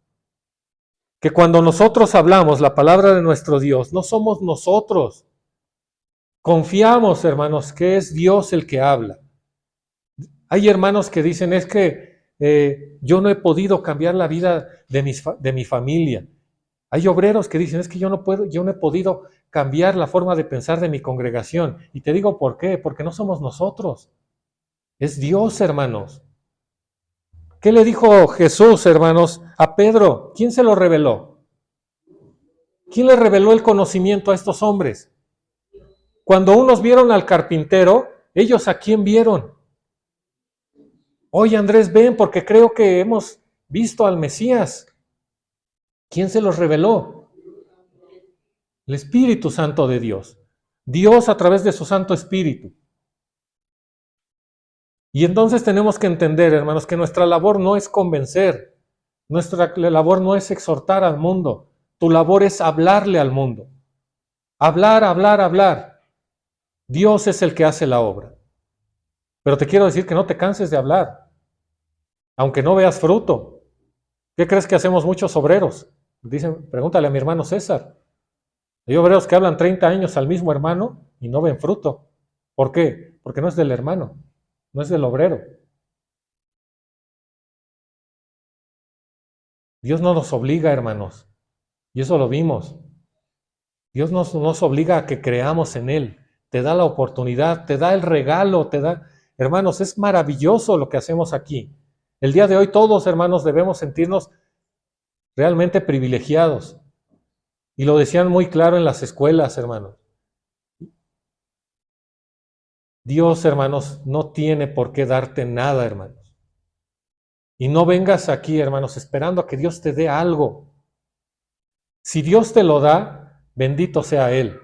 A: Que cuando nosotros hablamos la palabra de nuestro Dios, no somos nosotros. Confiamos, hermanos, que es Dios el que habla. Hay hermanos que dicen, es que yo no he podido cambiar la vida de mi familia. Hay obreros que dicen, es que yo no he podido cambiar la forma de pensar de mi congregación. Y te digo por qué, porque no somos nosotros. Es Dios, hermanos. ¿Qué le dijo Jesús, hermanos, a Pedro? ¿Quién se lo reveló? ¿Quién le reveló el conocimiento a estos hombres? Cuando unos vieron al carpintero, ¿ellos a quién vieron? Oye, Andrés, ven, porque creo que hemos visto al Mesías. ¿Quién se los reveló? El Espíritu Santo de Dios. Dios a través de su Santo Espíritu. Y entonces tenemos que entender, hermanos, que nuestra labor no es convencer, nuestra labor no es exhortar al mundo, tu labor es hablarle al mundo. Hablar, hablar, hablar. Dios es el que hace la obra. Pero te quiero decir que no te canses de hablar, aunque no veas fruto. ¿Qué crees que hacemos muchos obreros? Dicen, pregúntale a mi hermano César. Hay obreros que hablan 30 años al mismo hermano y no ven fruto. ¿Por qué? Porque no es del hermano, no es del obrero. Dios no nos obliga, hermanos, y eso lo vimos. Dios nos obliga a que creamos en Él. Te da la oportunidad, te da el regalo, te da... Hermanos, es maravilloso lo que hacemos aquí. El día de hoy todos, hermanos, debemos sentirnos realmente privilegiados. Y lo decían muy claro en las escuelas, hermanos. Dios, hermanos, no tiene por qué darte nada, hermanos. Y no vengas aquí, hermanos, esperando a que Dios te dé algo. Si Dios te lo da, bendito sea Él.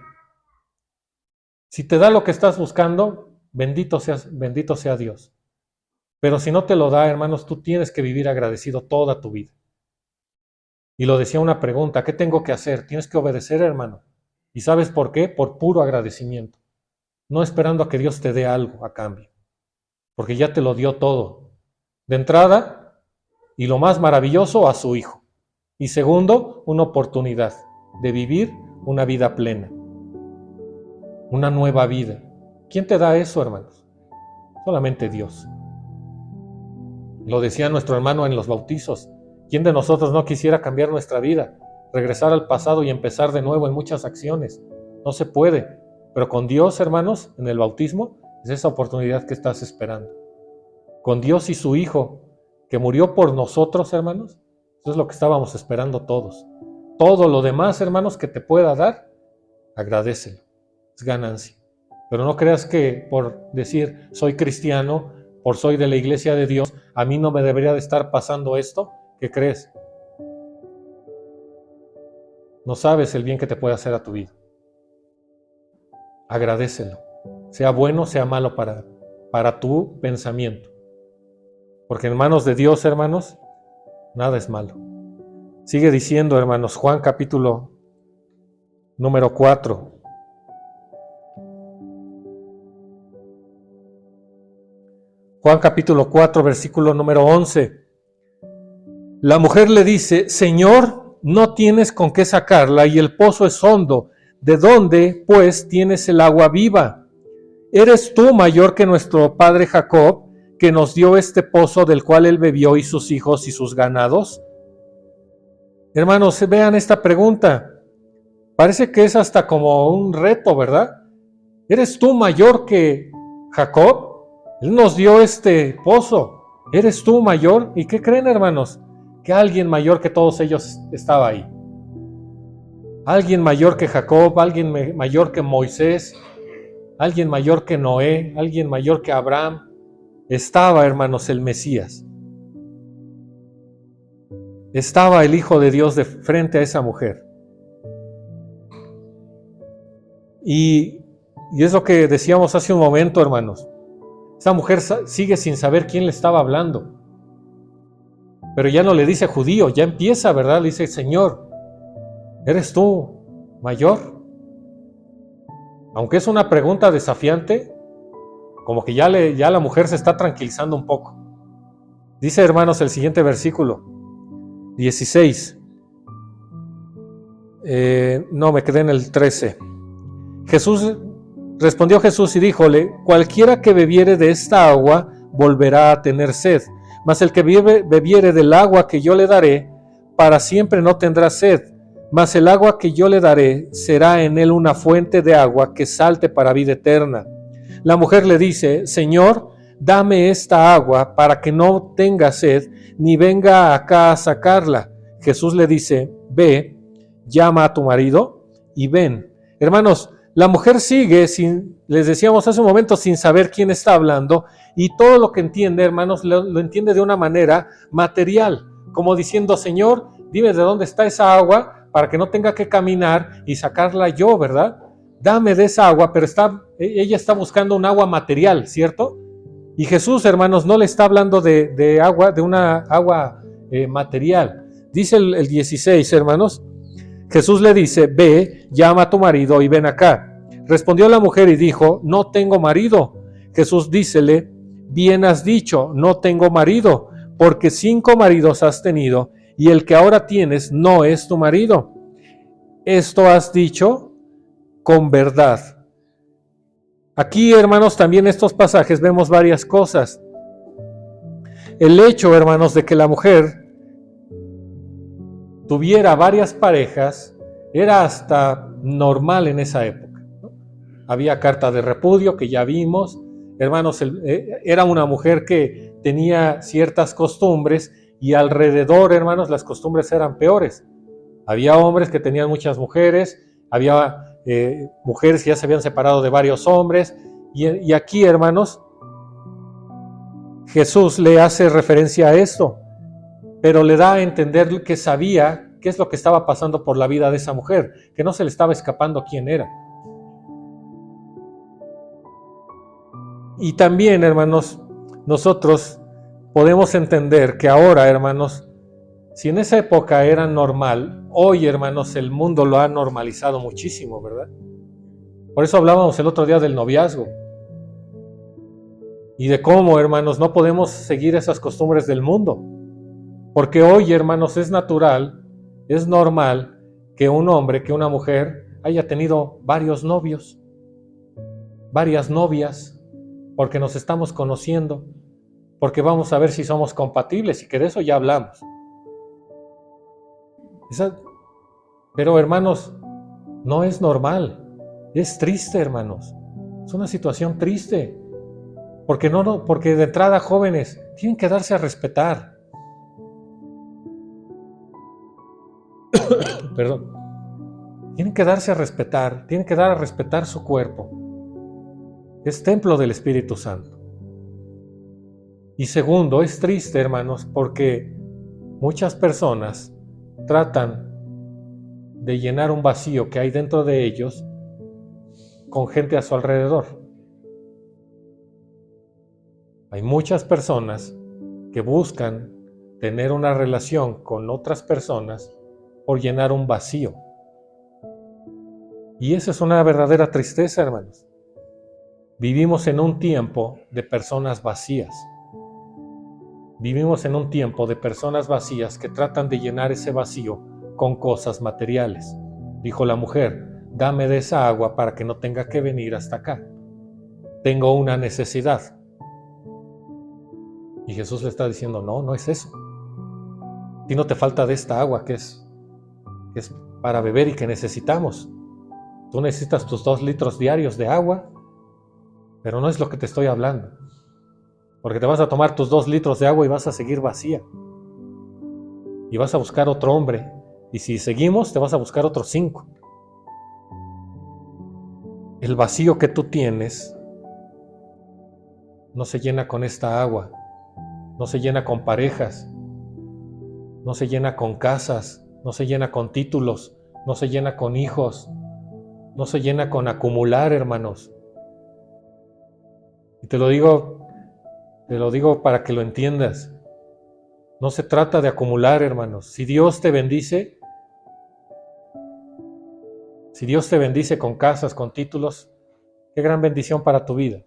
A: Si te da lo que estás buscando, bendito sea Dios. Pero si no te lo da, hermanos, tú tienes que vivir agradecido toda tu vida. Y lo decía una pregunta, ¿qué tengo que hacer? Tienes que obedecer, hermano. ¿Y sabes por qué? Por puro agradecimiento. No esperando a que Dios te dé algo a cambio. porque ya te lo dio todo. De entrada, y lo más maravilloso, a su Hijo. Y segundo, una oportunidad de vivir una vida plena, una nueva vida. ¿Quién te da eso, hermanos? Solamente Dios. Lo decía nuestro hermano en los bautizos. ¿Quién de nosotros no quisiera cambiar nuestra vida, regresar al pasado y empezar de nuevo en muchas acciones? No se puede, pero con Dios, hermanos, en el bautismo, es esa oportunidad que estás esperando. Con Dios y su Hijo, que murió por nosotros, hermanos, eso es lo que estábamos esperando todos. Todo lo demás, hermanos, que te pueda dar, agradécelo, es ganancia. Pero no creas que por decir soy cristiano, por soy de la iglesia de Dios, a mí no me debería de estar pasando esto. ¿Qué crees? No sabes el bien que te puede hacer a tu vida. Agradécelo, sea bueno, sea malo para tu pensamiento. Porque en manos de Dios, hermanos, nada es malo. Sigue diciendo, hermanos, Juan capítulo número 4. Juan capítulo 4, versículo número 11. La mujer le dice: Señor, no tienes con qué sacarla y el pozo es hondo. ¿De dónde, pues, tienes el agua viva? ¿Eres tú mayor que nuestro padre Jacob, que nos dio este pozo del cual él bebió y sus hijos y sus ganados? Hermanos, vean esta pregunta. Parece que es hasta como un reto, ¿verdad? ¿Eres tú mayor que Jacob? Él nos dio este pozo. ¿Eres tú mayor? ¿Y qué creen, hermanos? Que alguien mayor que todos ellos estaba ahí. Alguien mayor que Jacob, alguien mayor que Moisés, alguien mayor que Noé, alguien mayor que Abraham. Estaba, hermanos, el Mesías. Estaba el Hijo de Dios de frente a esa mujer. Y es lo que decíamos hace un momento, hermanos. Esta mujer sigue sin saber quién le estaba hablando. Pero ya no le dice judío, ya empieza, ¿verdad? Le dice: Señor, ¿eres tú mayor? Aunque es una pregunta desafiante, como que ya la mujer se está tranquilizando un poco. Dice, hermanos, el siguiente versículo, 16. No, me quedé en el 13. Respondió Jesús y díjole: cualquiera que bebiere de esta agua volverá a tener sed, mas el que bebiere del agua que yo le daré, para siempre no tendrá sed, mas el agua que yo le daré será en él una fuente de agua que salte para vida eterna. La mujer le dice: Señor, dame esta agua para que no tenga sed, ni venga acá a sacarla. Jesús le dice: ve, llama a tu marido y ven. Hermanos, la mujer sigue, les decíamos hace un momento, sin saber quién está hablando, y todo lo que entiende, hermanos, lo entiende de una manera material, como diciendo: Señor, dime de dónde está esa agua para que no tenga que caminar y sacarla yo, ¿verdad? Dame de esa agua, pero ella está buscando un agua material, ¿cierto? Y Jesús, hermanos, no le está hablando de agua, de una agua material. Dice el 16, hermanos. Jesús le dice: ve, llama a tu marido y ven acá. Respondió la mujer y dijo: no tengo marido. Jesús dícele: bien has dicho, no tengo marido, porque 5 maridos has tenido, y el que ahora tienes no es tu marido. Esto has dicho con verdad. Aquí, hermanos, también en estos pasajes vemos varias cosas. El hecho, hermanos, de que la mujer tuviera varias parejas era hasta normal en esa época, ¿no? Había carta de repudio, que ya vimos, hermanos, era una mujer que tenía ciertas costumbres, y alrededor, hermanos, las costumbres eran peores. Había hombres que tenían muchas mujeres, había mujeres que ya se habían separado de varios hombres, y aquí, hermanos, Jesús le hace referencia a esto, pero le da a entender que sabía qué es lo que estaba pasando por la vida de esa mujer, que no se le estaba escapando quién era. Y también, hermanos, nosotros podemos entender que ahora, hermanos, si en esa época era normal, hoy, hermanos, el mundo lo ha normalizado muchísimo, ¿verdad? Por eso hablábamos el otro día del noviazgo. y de cómo, hermanos, no podemos seguir esas costumbres del mundo. Porque hoy, hermanos, es natural, es normal que un hombre, que una mujer haya tenido varios novios, varias novias, porque nos estamos conociendo, porque vamos a ver si somos compatibles y que de eso ya hablamos. Pero, hermanos, no es normal, es triste, hermanos. Es una situación triste, porque de entrada, jóvenes tienen que darse a respetar. Perdón. Tienen que darse a respetar, tienen que dar a respetar su cuerpo. Es templo del Espíritu Santo. Y segundo, es triste, hermanos, porque muchas personas tratan de llenar un vacío que hay dentro de ellos con gente a su alrededor. Hay muchas personas que buscan tener una relación con otras personas por llenar un vacío. Y esa es una verdadera tristeza, hermanos. Vivimos en un tiempo de personas vacías. Vivimos en un tiempo de personas vacías que tratan de llenar ese vacío con cosas materiales. Dijo la mujer, dame de esa agua para que no tenga que venir hasta acá. Tengo una necesidad. Y Jesús le está diciendo, no es eso. A ti no te falta de esta agua que es para beber y que necesitamos. Tú necesitas tus 2 litros diarios de agua, pero no es lo que te estoy hablando. Porque te vas a tomar tus 2 litros de agua y vas a seguir vacía. Y vas a buscar otro hombre. Y si seguimos, te vas a buscar otros 5. El vacío que tú tienes no se llena con esta agua. No se llena con parejas. No se llena con casas. No se llena con títulos. No se llena con hijos. No se llena con acumular, hermanos. Y te lo digo para que lo entiendas. No se trata de acumular, hermanos. Si Dios te bendice con casas, con títulos, qué gran bendición para tu vida.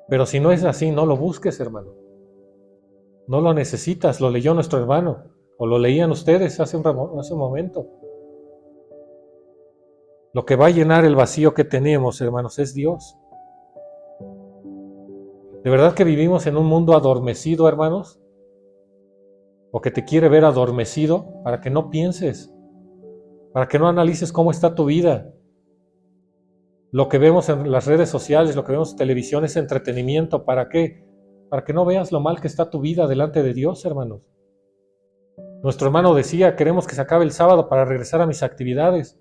A: Pero si no es así, no lo busques, hermano. No lo necesitas, lo leyó nuestro hermano, o lo leían ustedes hace un momento. Lo que va a llenar el vacío que tenemos, hermanos, es Dios. ¿De verdad que vivimos en un mundo adormecido, hermanos? ¿O que te quiere ver adormecido para que no pienses? Para que no analices cómo está tu vida. Lo que vemos en las redes sociales, lo que vemos en televisión es entretenimiento. ¿Para qué? Para que no veas lo mal que está tu vida delante de Dios, hermanos. Nuestro hermano decía, queremos que se acabe el sábado para regresar a mis actividades.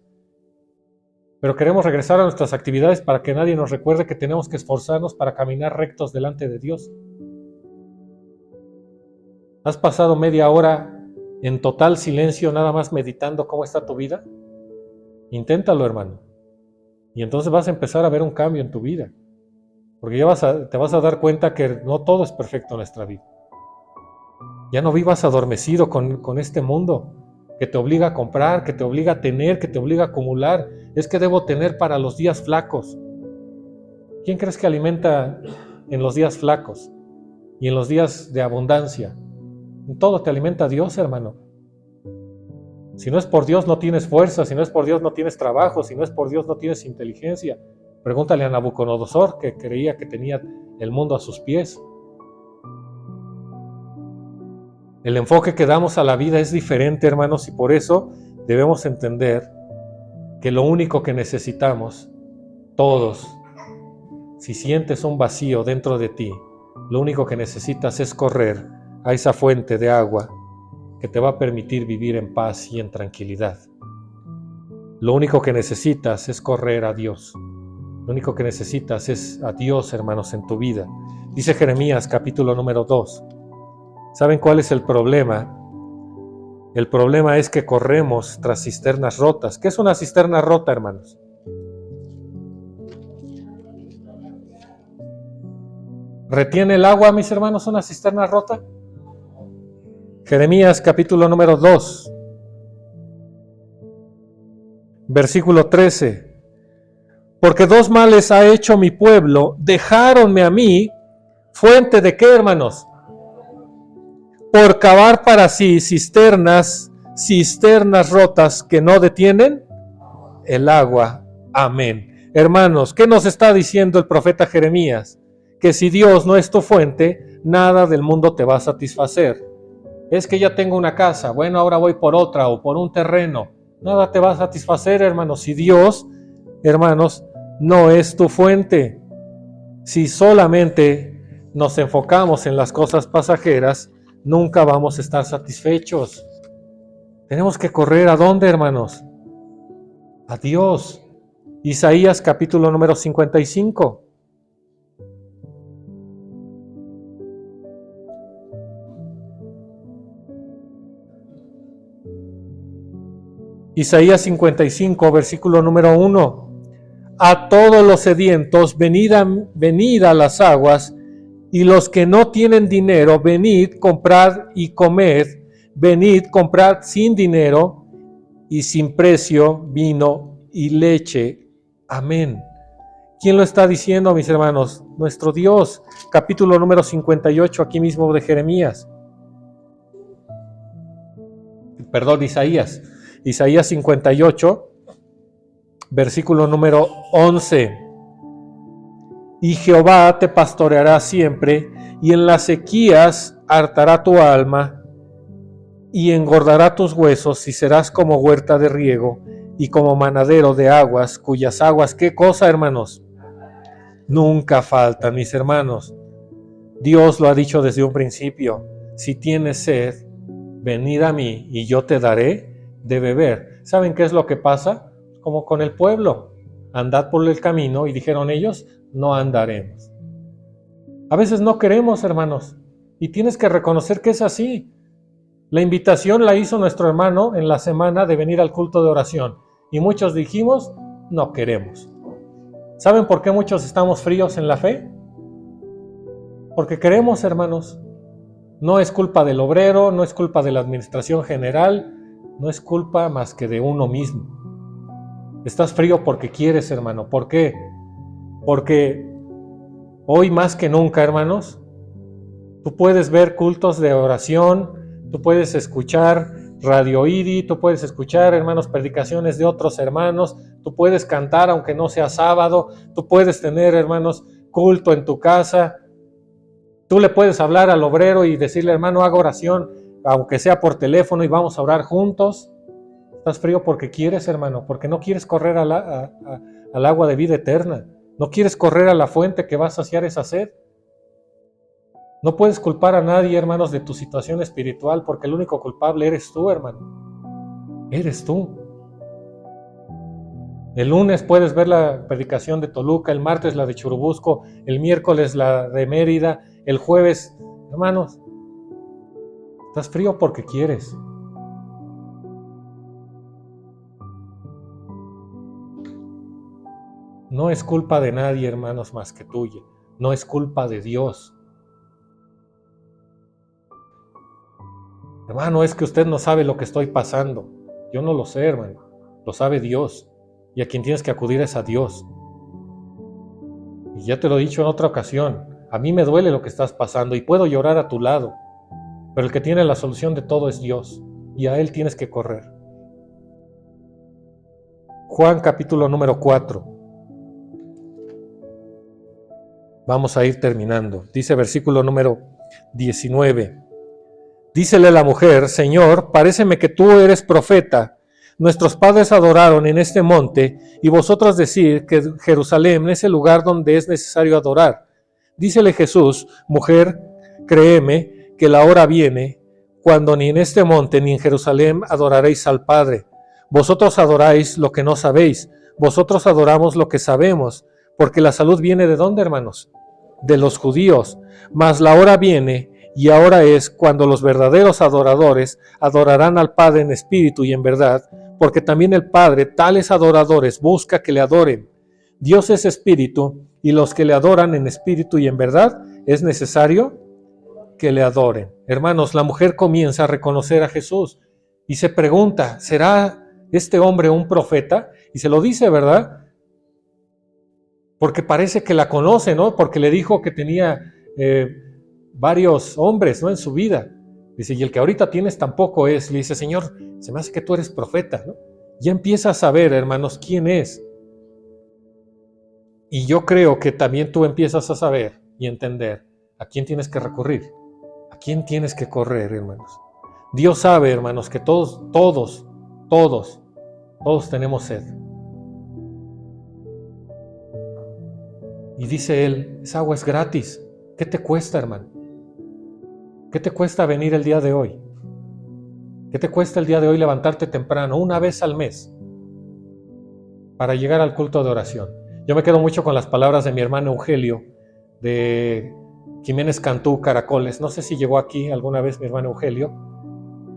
A: Pero queremos regresar a nuestras actividades para que nadie nos recuerde que tenemos que esforzarnos para caminar rectos delante de Dios. ¿Has pasado media hora en total silencio nada más meditando cómo está tu vida? Inténtalo, hermano. Y entonces vas a empezar a ver un cambio en tu vida. Porque ya te vas a dar cuenta que no todo es perfecto en nuestra vida. Ya no vivas adormecido con este mundo que te obliga a comprar, que te obliga a tener, que te obliga a acumular. Es que debo tener para los días flacos. ¿Quién crees que alimenta en los días flacos y en los días de abundancia? En todo te alimenta Dios, hermano. Si no es por Dios no tienes fuerza, si no es por Dios no tienes trabajo, si no es por Dios no tienes inteligencia. Pregúntale a Nabucodonosor, que creía que tenía el mundo a sus pies. El enfoque que damos a la vida es diferente, hermanos, y por eso debemos entender que lo único que necesitamos, todos, si sientes un vacío dentro de ti, lo único que necesitas es correr a esa fuente de agua que te va a permitir vivir en paz y en tranquilidad. Lo único que necesitas es correr a Dios. Lo único que necesitas es a Dios, hermanos, en tu vida. Dice Jeremías, capítulo número 2. ¿Saben cuál es el problema? El problema es que corremos tras cisternas rotas. ¿Qué es una cisterna rota, hermanos? ¿Retiene el agua, mis hermanos, una cisterna rota? Jeremías capítulo número 2, versículo 13. Porque dos males ha hecho mi pueblo, dejáronme a mí, fuente de qué, hermanos, por cavar para sí cisternas rotas que no detienen el agua. Amén. Hermanos, ¿qué nos está diciendo el profeta Jeremías? Que si Dios no es tu fuente, nada del mundo te va a satisfacer. Es que ya tengo una casa, bueno, ahora voy por otra o por un terreno. Nada te va a satisfacer, hermanos, si Dios, hermanos, no es tu fuente. Si solamente nos enfocamos en las cosas pasajeras, nunca vamos a estar satisfechos. Tenemos que correr ¿a dónde, hermanos? A Dios. Isaías capítulo número 55. Isaías 55, versículo número 1. A todos los sedientos, venid a las aguas, y los que no tienen dinero, venid, comprad y comed, venid, comprad sin dinero y sin precio vino y leche. Amén. ¿Quién lo está diciendo, mis hermanos? Nuestro Dios. Capítulo número 58, aquí mismo de Jeremías. Perdón, Isaías. Isaías 58, versículo número 11. Y Jehová te pastoreará siempre, y en las sequías hartará tu alma, y engordará tus huesos, y serás como huerta de riego, y como manadero de aguas, cuyas aguas, ¿qué cosa, hermanos? Nunca faltan, mis hermanos. Dios lo ha dicho desde un principio: si tienes sed, venid a mí, y yo te daré de beber. ¿Saben qué es lo que pasa? Como con el pueblo: andad por el camino, y dijeron ellos, no andaremos. A veces no queremos, hermanos, y tienes que reconocer que es así. La invitación la hizo nuestro hermano en la semana de venir al culto de oración, y muchos dijimos, no queremos. ¿Saben por qué muchos estamos fríos en la fe? Porque queremos, hermanos. No es culpa del obrero, no es culpa de la administración general, no es culpa más que de uno mismo. Estás frío porque quieres, hermano. ¿Por qué? Porque hoy más que nunca, hermanos, tú puedes ver cultos de oración, tú puedes escuchar Radio IRI, tú puedes escuchar, hermanos, predicaciones de otros hermanos, tú puedes cantar aunque no sea sábado, tú puedes tener, hermanos, culto en tu casa. Tú le puedes hablar al obrero y decirle, hermano, haga oración, aunque sea por teléfono, y vamos a orar juntos. Estás frío porque quieres, hermano, porque no quieres correr al agua de vida eterna. No quieres correr a la fuente que va a saciar esa sed. No puedes culpar a nadie, hermanos, de tu situación espiritual, porque el único culpable eres tú, hermano. Eres tú. El lunes puedes ver la predicación de Toluca, el martes la de Churubusco, el miércoles la de Mérida, el jueves, hermanos, estás frío porque quieres. No es culpa de nadie, hermanos, más que tuya. No es culpa de Dios. Hermano, es que usted no sabe lo que estoy pasando. Yo no lo sé, hermano. Lo sabe Dios. Y a quien tienes que acudir es a Dios. Y ya te lo he dicho en otra ocasión. A mí me duele lo que estás pasando y puedo llorar a tu lado. Pero el que tiene la solución de todo es Dios. Y a Él tienes que correr. Juan capítulo número 4. Vamos a ir terminando. Dice versículo número 19. Dícele la mujer, Señor, paréceme que tú eres profeta. Nuestros padres adoraron en este monte, y vosotros decís que Jerusalén es el lugar donde es necesario adorar. Dícele Jesús, mujer, créeme que la hora viene, cuando ni en este monte ni en Jerusalén adoraréis al Padre. Vosotros adoráis lo que no sabéis, vosotros adoramos lo que sabemos, porque la salud viene ¿de dónde, hermanos? De los judíos. Mas la hora viene, y ahora es cuando los verdaderos adoradores adorarán al Padre en espíritu y en verdad, porque también el Padre tales adoradores busca que le adoren. Dios es espíritu, y los que le adoran en espíritu y en verdad es necesario que le adoren. Hermanos, la mujer comienza a reconocer a Jesús y se pregunta, ¿será este hombre un profeta? Y se lo dice, ¿verdad? porque parece que la conoce, ¿no? Porque le dijo que tenía varios hombres, ¿no? En su vida. Dice, y el que ahorita tienes tampoco es. Le dice, Señor, se me hace que tú eres profeta, ¿no? Ya empieza a saber, hermanos, quién es. Y yo creo que también tú empiezas a saber y entender a quién tienes que recurrir, a quién tienes que correr, hermanos. Dios sabe, hermanos, que todos tenemos sed. Y dice Él, esa agua es gratis. ¿Qué te cuesta, hermano? ¿Qué te cuesta venir el día de hoy? ¿Qué te cuesta el día de hoy levantarte temprano, una vez al mes, para llegar al culto de oración? Yo me quedo mucho con las palabras de mi hermano Eugelio, de Jiménez Cantú, Caracoles. No sé si llegó aquí alguna vez mi hermano Eugelio.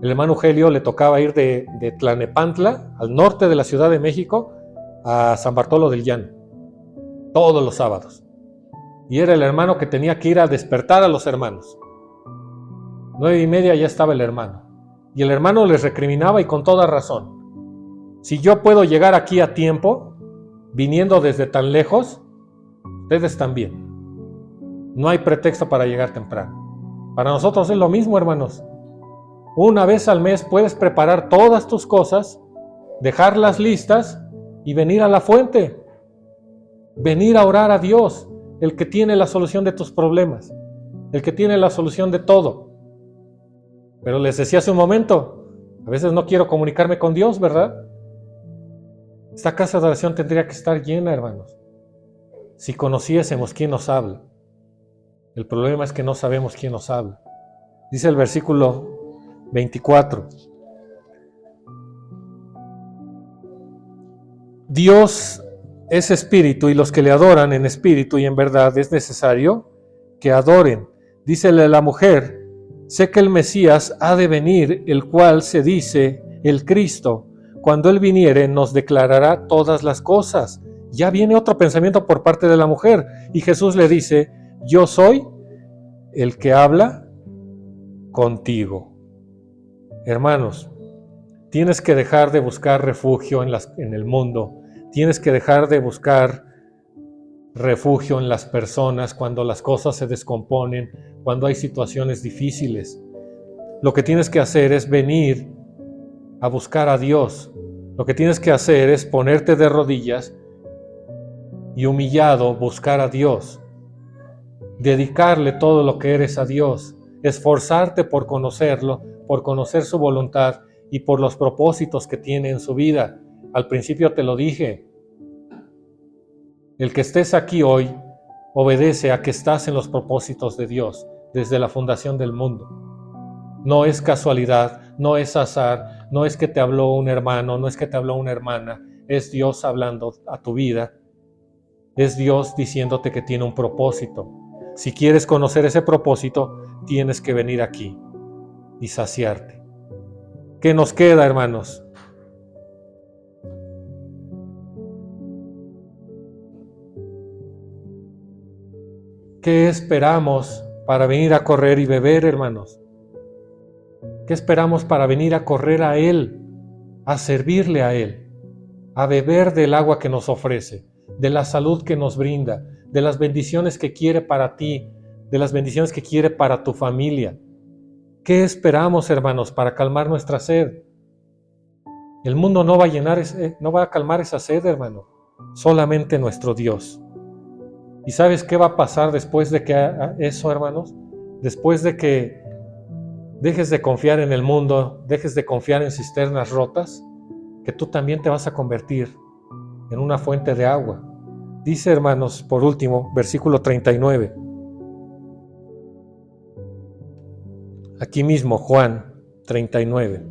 A: El hermano Eugelio le tocaba ir de Tlalnepantla, al norte de la Ciudad de México, a San Bartolo del Llano, todos los sábados. Y era el hermano que tenía que ir a despertar a los hermanos. 9:30 ya estaba el hermano. Y el hermano les recriminaba, y con toda razón. Si yo puedo llegar aquí a tiempo, viniendo desde tan lejos, ustedes también. No hay pretexto para llegar temprano. Para nosotros es lo mismo, hermanos. Una vez al mes puedes preparar todas tus cosas, dejarlas listas y venir a la fuente. Venir a orar a Dios, el que tiene la solución de tus problemas, el que tiene la solución de todo. Pero les decía hace un momento, a veces no quiero comunicarme con Dios, ¿verdad? Esta casa de oración tendría que estar llena, hermanos, si conociésemos quién nos habla. El problema es que no sabemos quién nos habla. Dice el versículo 24. Dios es espíritu, y los que le adoran en espíritu y en verdad es necesario que adoren. Dícele a la mujer, sé que el Mesías ha de venir, el cual se dice el Cristo. Cuando Él viniere nos declarará todas las cosas. Ya viene otro pensamiento por parte de la mujer, y Jesús le dice, yo soy el que habla contigo. Hermanos, tienes que dejar de buscar refugio en el mundo. Tienes que dejar de buscar refugio en las personas cuando las cosas se descomponen, cuando hay situaciones difíciles. Lo que tienes que hacer es venir a buscar a Dios. Lo que tienes que hacer es ponerte de rodillas y humillado buscar a Dios. Dedicarle todo lo que eres a Dios. Esforzarte por conocerlo, por conocer su voluntad y por los propósitos que tiene en su vida. Al principio te lo dije. El que estés aquí hoy obedece a que estás en los propósitos de Dios desde la fundación del mundo. No es casualidad, no es azar, no es que te habló un hermano, no es que te habló una hermana. Es Dios hablando a tu vida. Es Dios diciéndote que tiene un propósito. Si quieres conocer ese propósito, tienes que venir aquí y saciarte. ¿Qué nos queda, hermanos? ¿Qué esperamos para venir a correr y beber, hermanos? ¿Qué esperamos para venir a correr a Él, a servirle a Él, a beber del agua que nos ofrece, de la salud que nos brinda, de las bendiciones que quiere para ti, de las bendiciones que quiere para tu familia? ¿Qué esperamos, hermanos, para calmar nuestra sed? El mundo no va a calmar esa sed, hermano. Solamente nuestro Dios. ¿Y sabes qué va a pasar después de que eso, hermanos? Después de que dejes de confiar en el mundo, dejes de confiar en cisternas rotas, que tú también te vas a convertir en una fuente de agua. Dice, hermanos, por último, versículo 39. Aquí mismo, Juan 39.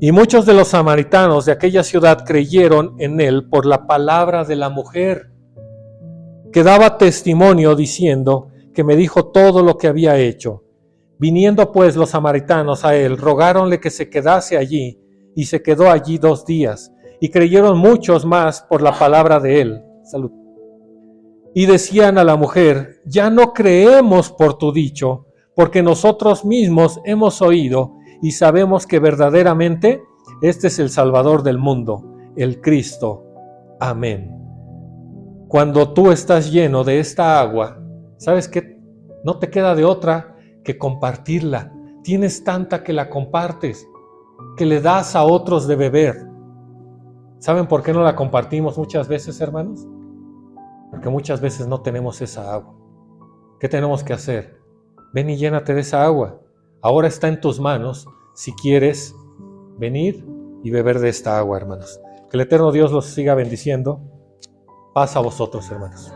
A: Y muchos de los samaritanos de aquella ciudad creyeron en él por la palabra de la mujer, que daba testimonio diciendo que me dijo todo lo que había hecho. Viniendo pues los samaritanos a él, rogáronle que se quedase allí, y se quedó allí 2 días, y creyeron muchos más por la palabra de él. Salud. Y decían a la mujer, ya no creemos por tu dicho, porque nosotros mismos hemos oído y sabemos que verdaderamente este es el Salvador del mundo, el Cristo. Amén. cuando tú estás lleno de esta agua, ¿sabes qué? No te queda de otra que compartirla. Tienes tanta que la compartes, que le das a otros de beber. ¿Saben por qué no la compartimos muchas veces, hermanos? Porque muchas veces no tenemos esa agua. ¿Qué tenemos que hacer? Ven y llénate de esa agua. Ahora está en tus manos si quieres venir y beber de esta agua, hermanos. Que el eterno Dios los siga bendiciendo. Paz a vosotros, hermanos.